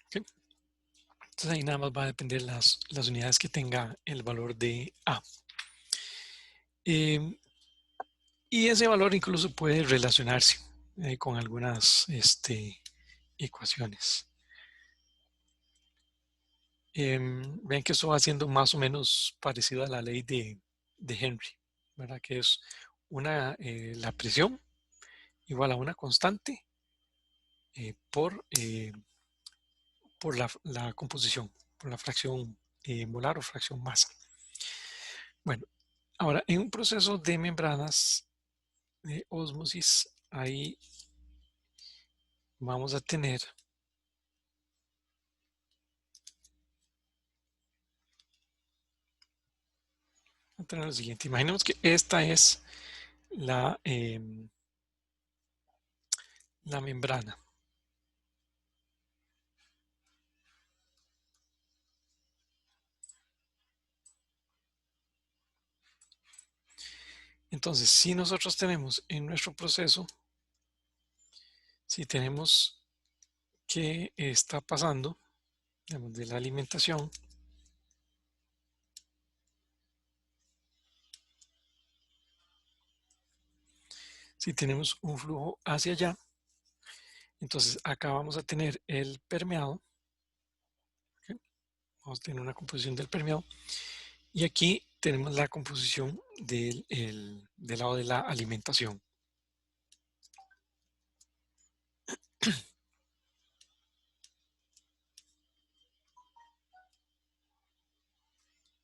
Speaker 1: ¿Okay? Entonces ahí nada más va a depender las unidades que tenga el valor de A. Y ese valor incluso puede relacionarse con algunas ecuaciones. Vean que esto va siendo más o menos parecido a la ley de Henry, ¿verdad? Que es la presión igual a una constante por la composición, por la fracción molar o fracción masa. Bueno, ahora en un proceso de membranas de ósmosis, ahí vamos a tener lo siguiente. Imaginemos que esta es la membrana. Entonces, si nosotros tenemos en nuestro proceso, si tenemos que está pasando, digamos, de la alimentación, si tenemos un flujo hacia allá, entonces acá vamos a tener el permeado, ¿okay? Vamos a tener una composición del permeado, y aquí tenemos la composición del lado de la alimentación.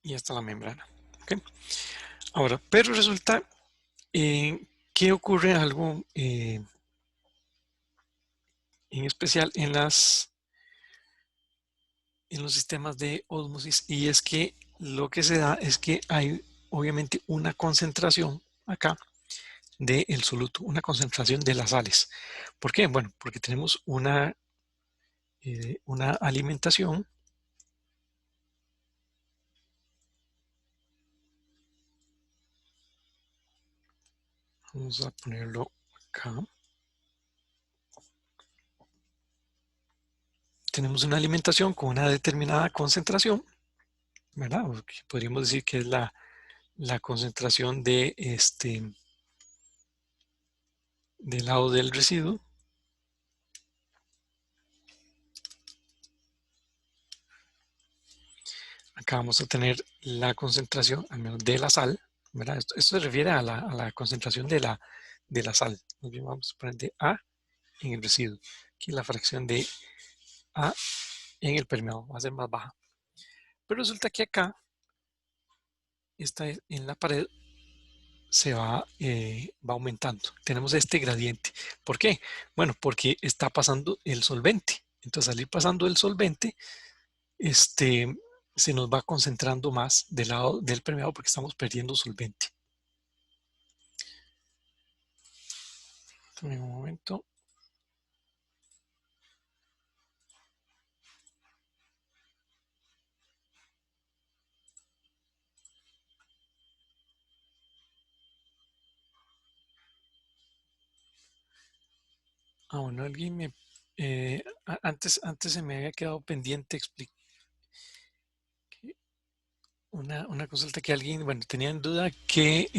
Speaker 1: Y esta es la membrana. ¿Okay? Ahora, pero resulta que ocurre algo en especial en los sistemas de ósmosis, y es que lo que se da es que hay obviamente una concentración acá del soluto, una concentración de las sales. ¿Por qué? Bueno, porque tenemos una alimentación vamos a ponerlo acá. Tenemos una alimentación con una determinada concentración, ¿verdad? Podríamos decir que es la concentración del lado del residuo. Acá vamos a tener la concentración, al menos de la sal, ¿verdad? Esto se refiere a la concentración de la sal. Vamos a poner de A en el residuo. Aquí la fracción de A en el permeado va a ser más baja. Pero resulta que acá, en la pared, se va aumentando. Tenemos este gradiente. ¿Por qué? Bueno, porque está pasando el solvente. Entonces, al ir pasando el solvente, se nos va concentrando más del lado del permeado porque estamos perdiendo solvente. Un momento. Bueno, alguien me... antes se me había quedado pendiente explicar una consulta que alguien, bueno, tenía en duda que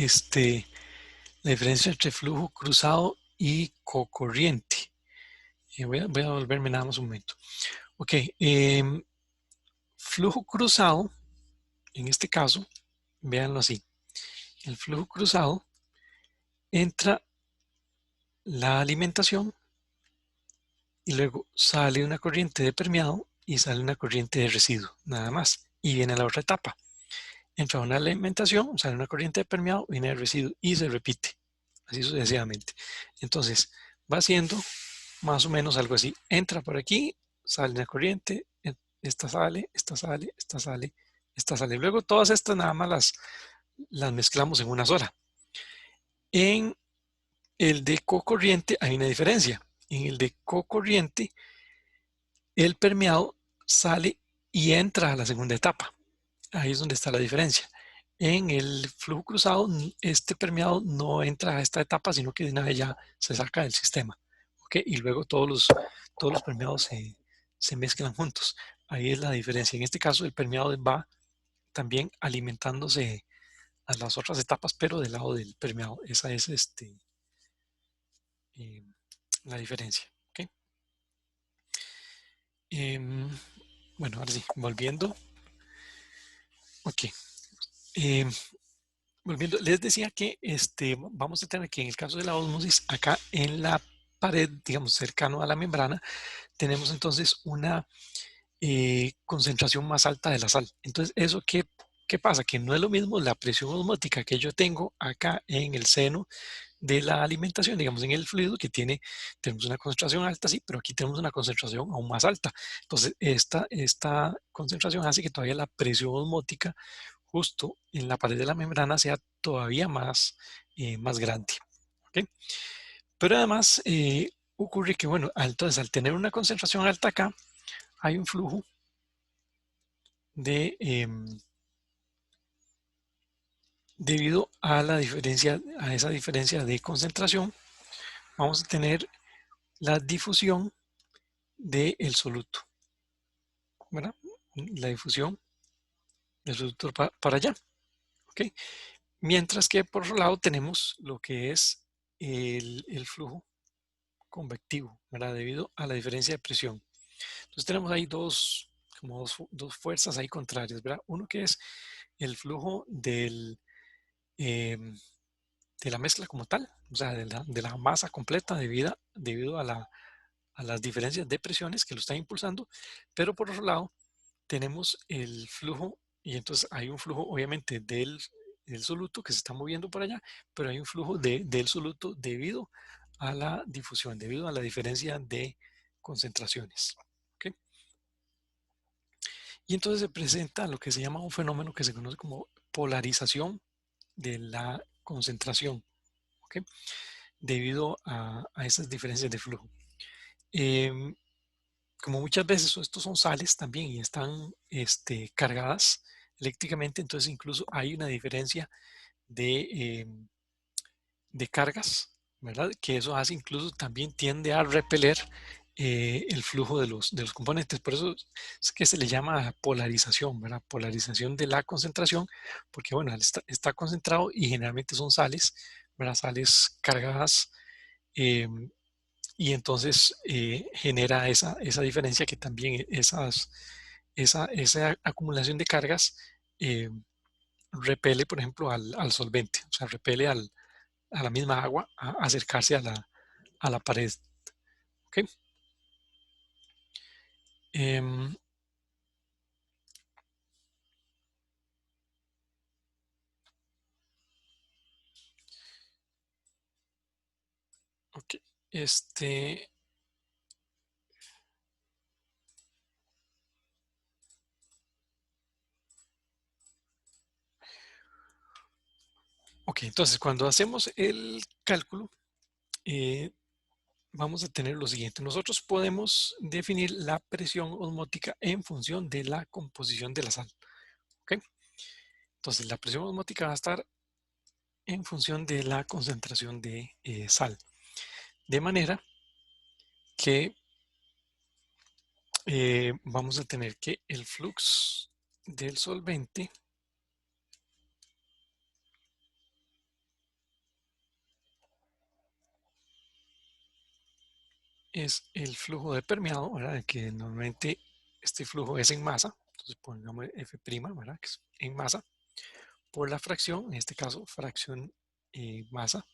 Speaker 1: la diferencia entre flujo cruzado y cocorriente. Voy a volverme nada más un momento. Ok, flujo cruzado, en este caso, véanlo así. El flujo cruzado entra la alimentación y luego sale una corriente de permeado y sale una corriente de residuo, nada más. Y viene la otra etapa. Entra una alimentación, sale una corriente de permeado, viene el residuo y se repite, así sucesivamente. Entonces, va siendo más o menos algo así. Entra por aquí, sale una corriente, esta sale, esta sale, esta sale, esta sale. Luego todas estas nada más las mezclamos en una sola. En el de cocorriente hay una diferencia. En el de cocorriente, el permeado sale y entra a la segunda etapa. Ahí es donde está la diferencia. En el flujo cruzado, este permeado no entra a esta etapa, sino que de una vez ya se saca del sistema. ¿Okay? Y luego todos los permeados se mezclan juntos. Ahí es la diferencia. En este caso, el permeado va también alimentándose a las otras etapas, pero del lado del permeado. Esa es eh, la diferencia. ¿Okay? Bueno, ahora sí, volviendo. Ok. Volviendo, les decía que vamos a tener que en el caso de la ósmosis, acá en la pared, digamos, cercano a la membrana, tenemos entonces una concentración más alta de la sal. Entonces, ¿eso qué pasa? Que no es lo mismo la presión osmótica que yo tengo acá en el seno de la alimentación, digamos, en el fluido que tenemos una concentración alta, sí, pero aquí tenemos una concentración aún más alta. Entonces, esta concentración hace que todavía la presión osmótica justo en la pared de la membrana sea todavía más grande. ¿Okay? Pero además ocurre que, bueno, entonces al tener una concentración alta acá, hay un flujo debido a a esa diferencia de concentración, vamos a tener la difusión del soluto, ¿verdad? La difusión del soluto para allá, ¿ok? Mientras que por otro lado tenemos lo que es el flujo convectivo, ¿verdad? Debido a la diferencia de presión. Entonces tenemos ahí dos fuerzas ahí contrarias, ¿verdad? Uno que es el flujo eh, de la mezcla como tal, o sea, de la masa completa debido a las diferencias de presiones que lo están impulsando, pero por otro lado tenemos el flujo y entonces hay un flujo obviamente del soluto que se está moviendo por allá, pero hay un flujo del soluto debido a la difusión, debido a la diferencia de concentraciones. ¿Okay? Y entonces se presenta lo que se llama un fenómeno que se conoce como polarización de la concentración, ¿okay? Debido a esas diferencias de flujo. Em, como muchas veces estos son sales también y están cargadas eléctricamente, entonces incluso hay una diferencia de cargas, ¿verdad? Que eso hace incluso también tiende a repeler el flujo de los componentes. Por eso es que se le llama polarización, ¿verdad? Polarización de la concentración, porque bueno, está concentrado y generalmente son sales, ¿verdad? Sales cargadas. eh, y entonces genera esa diferencia que también esa acumulación de cargas eh, repele, por ejemplo, al solvente, o sea, repele a la misma agua a acercarse a la pared. ¿Okay? Em, ok, ok, entonces cuando hacemos el cálculo, eh, vamos a tener lo siguiente. Nosotros podemos definir la presión osmótica en función de la composición de la sal. ¿Okay? Entonces, la presión osmótica va a estar en función de la concentración de sal. De manera que vamos a tener que el flux del solvente es el flujo de permeado, ¿verdad? Que normalmente este flujo es en masa, entonces pongamos F', ¿verdad? Que es en masa, por la fracción, en este caso fracción masa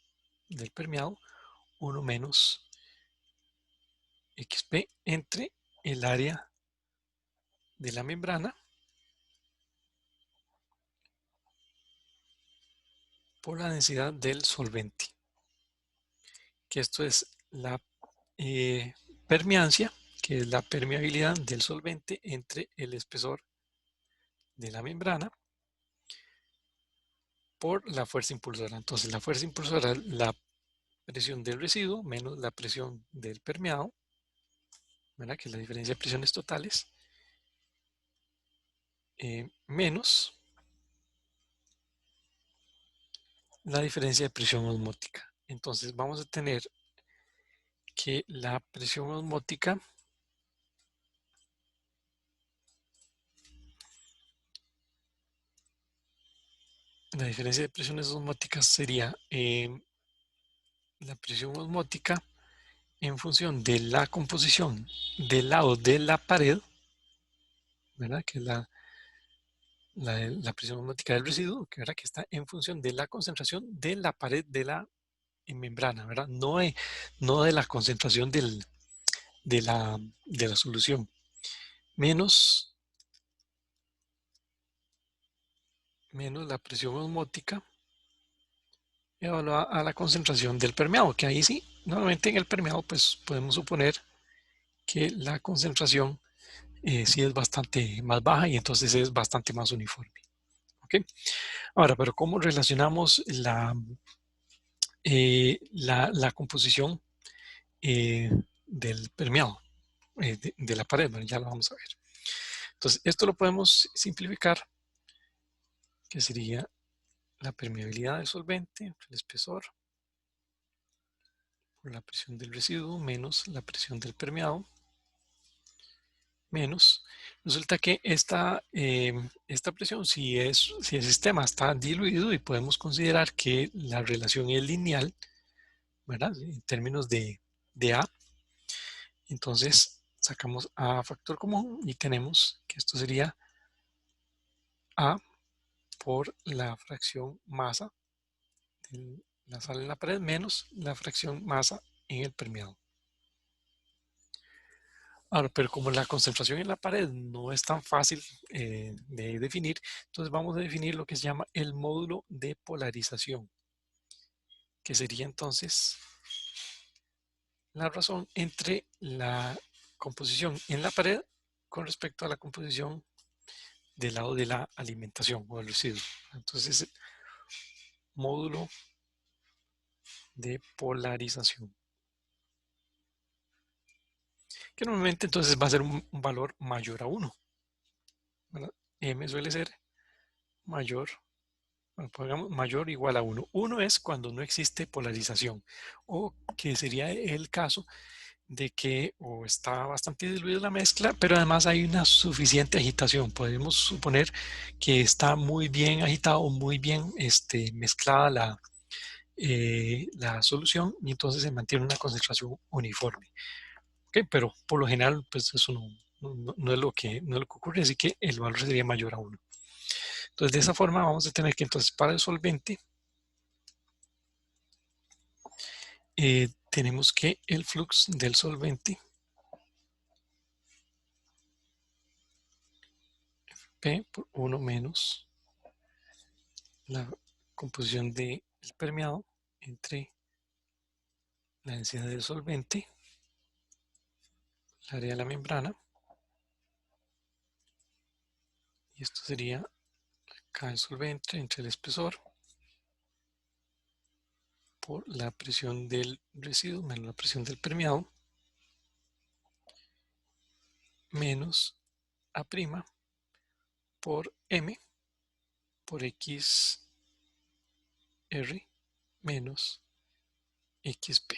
Speaker 1: del permeado, 1 menos XP entre el área de la membrana por la densidad del solvente, que esto es la permeancia que es la permeabilidad del solvente entre el espesor de la membrana por la fuerza impulsora. Entonces la fuerza impulsora es la presión del residuo menos la presión del permeado, ¿verdad? Que es la diferencia de presiones totales, menos la diferencia de presión osmótica. Entonces vamos a tener que la presión osmótica la diferencia de presiones osmóticas sería la presión osmótica en función de la composición del lado de la pared, ¿verdad? Que es la presión osmótica del residuo, que está en función de la concentración de la pared de la membrana, ¿verdad? No de la concentración de la solución, menos la presión osmótica evaluada a la concentración del permeado, que ahí sí, normalmente en el permeado pues podemos suponer que la concentración sí es bastante más baja y entonces es bastante más uniforme. ¿Ok? Ahora, pero ¿cómo relacionamos la composición del permeado de la pared? Bueno, ya lo vamos a ver. Entonces, esto lo podemos simplificar, que sería la permeabilidad del solvente, el espesor, por la presión del residuo, menos la presión del permeado, menos. Resulta que esta presión, si el sistema está diluido y podemos considerar que la relación es lineal, ¿verdad? En términos de A, entonces sacamos A factor común y tenemos que esto sería A por la fracción masa de la sal en la pared menos la fracción masa en el permeado. Ahora, pero como la concentración en la pared no es tan fácil de definir, entonces vamos a definir lo que se llama el módulo de polarización, que sería entonces la razón entre la composición en la pared con respecto a la composición del lado de la alimentación o del residuo. Entonces, módulo de polarización, que normalmente entonces va a ser un valor mayor a 1. ¿Verdad? M suele ser mayor, bueno, pongamos mayor o igual a 1. 1 es cuando no existe polarización, o que sería el caso de que o está bastante diluida la mezcla, pero además hay una suficiente agitación. Podemos suponer que está muy bien agitada o muy bien mezclada la solución y entonces se mantiene una concentración uniforme. ¿Okay? Pero por lo general, pues eso no es no es lo que ocurre, así que el valor sería mayor a 1. Entonces, de esa forma vamos a tener que entonces para el solvente tenemos que el flux del solvente P por 1 menos la composición del permeado entre la densidad del solvente, el área de la membrana, y esto sería acá el solvente entre el espesor por la presión del residuo menos la presión del permeado menos A' por M por XR menos XP.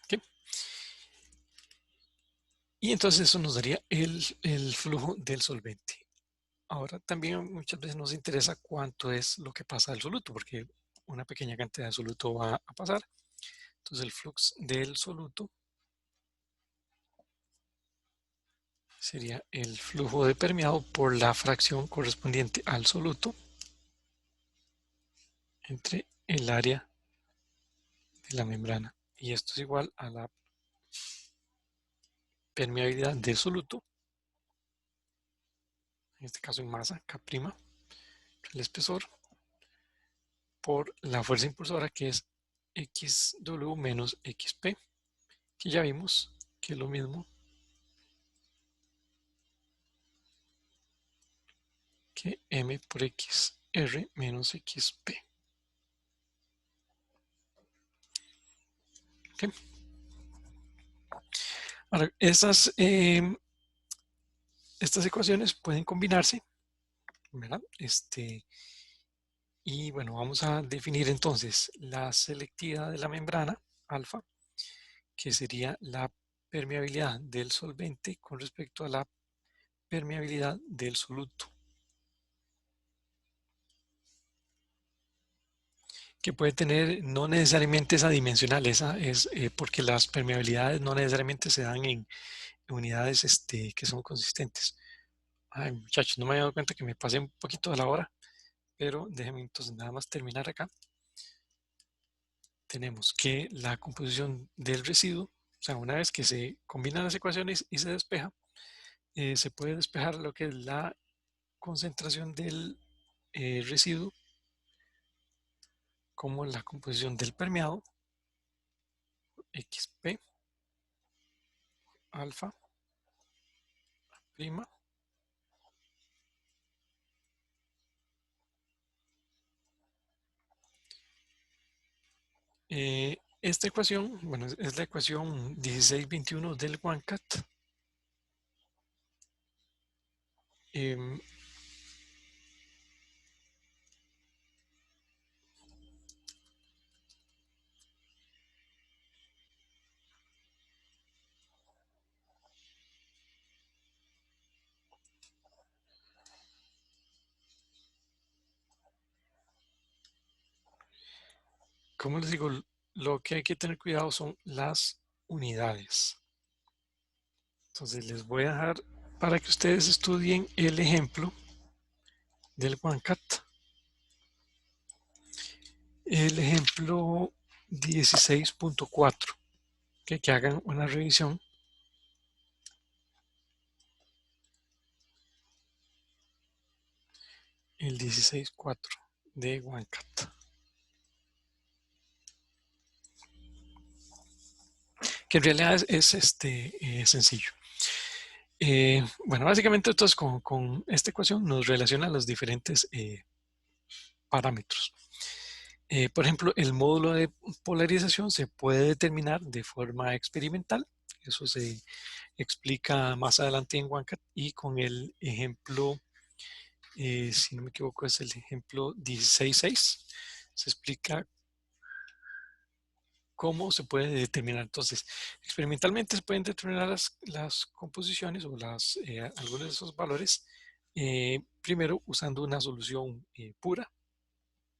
Speaker 1: ¿Okay? Y entonces eso nos daría el flujo del solvente. Ahora también muchas veces nos interesa cuánto es lo que pasa del soluto, porque una pequeña cantidad de soluto va a pasar. Entonces el flux del soluto sería el flujo de permeado por la fracción correspondiente al soluto entre el área de la membrana. Y esto es igual a la permeabilidad del soluto, en este caso en masa, K', el espesor, por la fuerza impulsora que es XW menos XP, que ya vimos que es lo mismo que M por XR menos XP. ¿Okay? Ahora, estas ecuaciones pueden combinarse, ¿verdad? Y bueno, vamos a definir entonces la selectividad de la membrana alfa, que sería la permeabilidad del solvente con respecto a la permeabilidad del soluto, que puede tener no necesariamente esa dimensional, esa es porque las permeabilidades no necesariamente se dan en unidades que son consistentes. Ay, muchachos, no me había dado cuenta que me pasé un poquito de la hora, pero déjenme entonces nada más terminar acá. Tenemos que la composición del residuo, o sea, una vez que se combinan las ecuaciones y se despeja, se puede despejar lo que es la concentración del residuo como la composición del permeado, XP alfa prima esta ecuación, bueno, es la ecuación 1621 del OneCat. Como les digo, lo que hay que tener cuidado son las unidades. Entonces les voy a dejar para que ustedes estudien el ejemplo del OneCat. El ejemplo 16.4, que hagan una revisión. El 16.4 de OneCat. Que en realidad es sencillo. Bueno, básicamente entonces con esta ecuación nos relaciona los diferentes parámetros. Por ejemplo, el módulo de polarización se puede determinar de forma experimental. Eso se explica más adelante en OneCat y con el ejemplo, si no me equivoco, es el ejemplo 16.6. Se explica cómo se puede determinar. Entonces, experimentalmente se pueden determinar las composiciones o algunos de esos valores, primero usando una solución pura,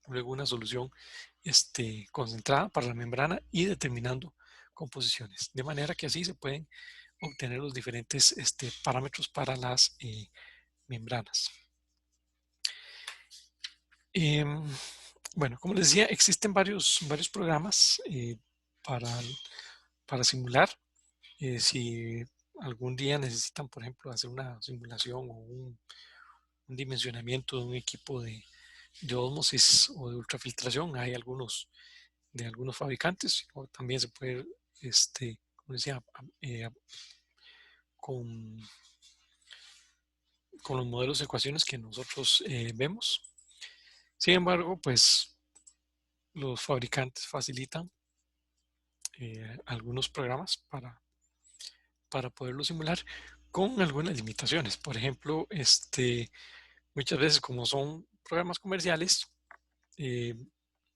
Speaker 1: luego una solución concentrada para la membrana y determinando composiciones. De manera que así se pueden obtener los diferentes parámetros para las membranas. Bueno, como les decía, existen varios programas para, para simular. Si algún día necesitan, por ejemplo, hacer una simulación o un dimensionamiento de un equipo de ósmosis o de ultrafiltración, hay algunos de algunos fabricantes, o también se puede, como decía, con, con los modelos de ecuaciones que nosotros vemos. Sin embargo, pues los fabricantes facilitan algunos programas para poderlo simular con algunas limitaciones. Por ejemplo, muchas veces como son programas comerciales, qué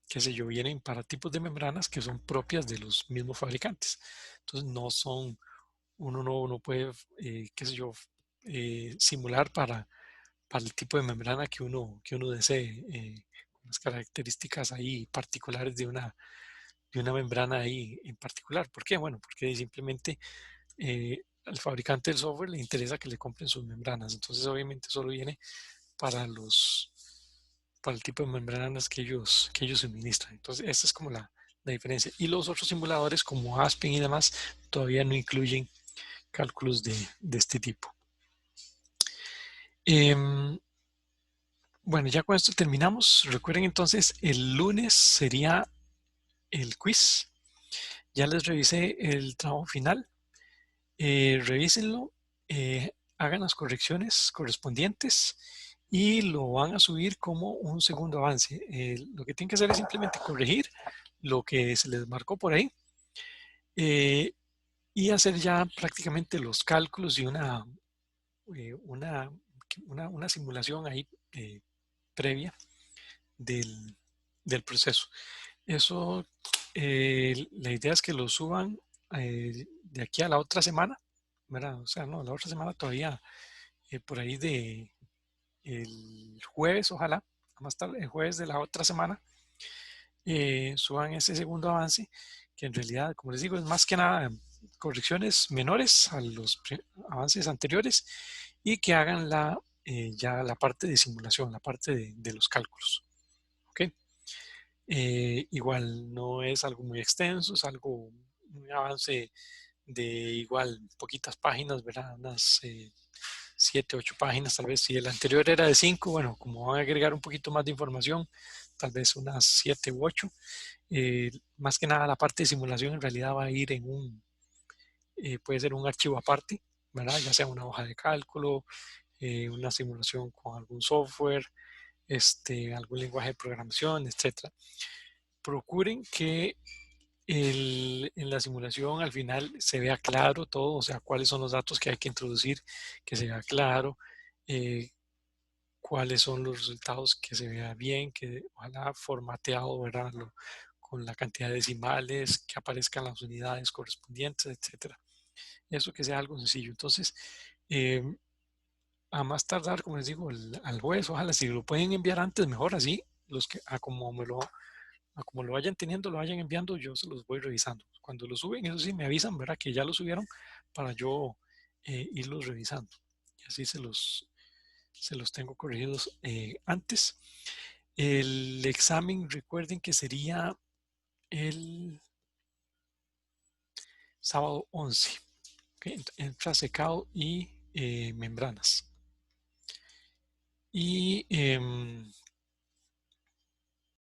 Speaker 1: sé yo, vienen para tipos de membranas que son propias de los mismos fabricantes. Entonces no son, uno no puede, qué sé yo, simular para el tipo de membrana que uno desee, las características ahí particulares de una membrana ahí en particular. ¿Por qué? Bueno, porque simplemente al fabricante del software le interesa que le compren sus membranas. Entonces, obviamente, solo viene para para el tipo de membranas que ellos suministran. Entonces, esta es como la diferencia. Y los otros simuladores, como Aspen y demás, todavía no incluyen cálculos de este tipo. Bueno, ya con esto terminamos. Recuerden entonces, el lunes sería el quiz. Ya les revisé el trabajo final. Revísenlo, hagan las correcciones correspondientes y lo van a subir como un segundo avance. Lo que tienen que hacer es simplemente corregir lo que se les marcó por ahí y hacer ya prácticamente los cálculos y una simulación ahí previa del proceso. Eso, la idea es que lo suban de aquí a la otra semana, ¿verdad? O sea, no, la otra semana todavía, por ahí de el jueves, ojalá, más tarde, el jueves de la otra semana, suban ese segundo avance, que en realidad, como les digo, es más que nada correcciones menores a los avances anteriores y que hagan ya la parte de simulación, la parte de los cálculos. ¿Ok? Igual no es algo muy extenso, es algo, un avance de igual poquitas páginas, ¿verdad? Unas 7, 8 páginas, tal vez. Si el anterior era de 5, bueno, como van a agregar un poquito más de información, tal vez unas 7 u 8. Más que nada la parte de simulación en realidad va a ir en puede ser un archivo aparte, ¿verdad? Ya sea una hoja de cálculo, una simulación con algún software, algún lenguaje de programación, etcétera. Procuren que en la simulación al final se vea claro todo, o sea, cuáles son los datos que hay que introducir, que se vea claro, eh, cuáles son los resultados, que se vea bien, que ojalá formateado, ¿verdad? Con la cantidad de decimales, que aparezcan las unidades correspondientes, etcétera. Eso que sea algo sencillo. Entonces, eh, a más tardar, como les digo, al jueves, ojalá si lo pueden enviar antes, mejor así, los que, como lo vayan teniendo, lo vayan enviando, yo se los voy revisando. Cuando lo suben, eso sí, me avisan, ¿verdad? Que ya lo subieron para yo irlos revisando. Y así se los tengo corregidos antes. El examen, recuerden que sería el sábado 11. ¿Okay? Entra secado y membranas. Y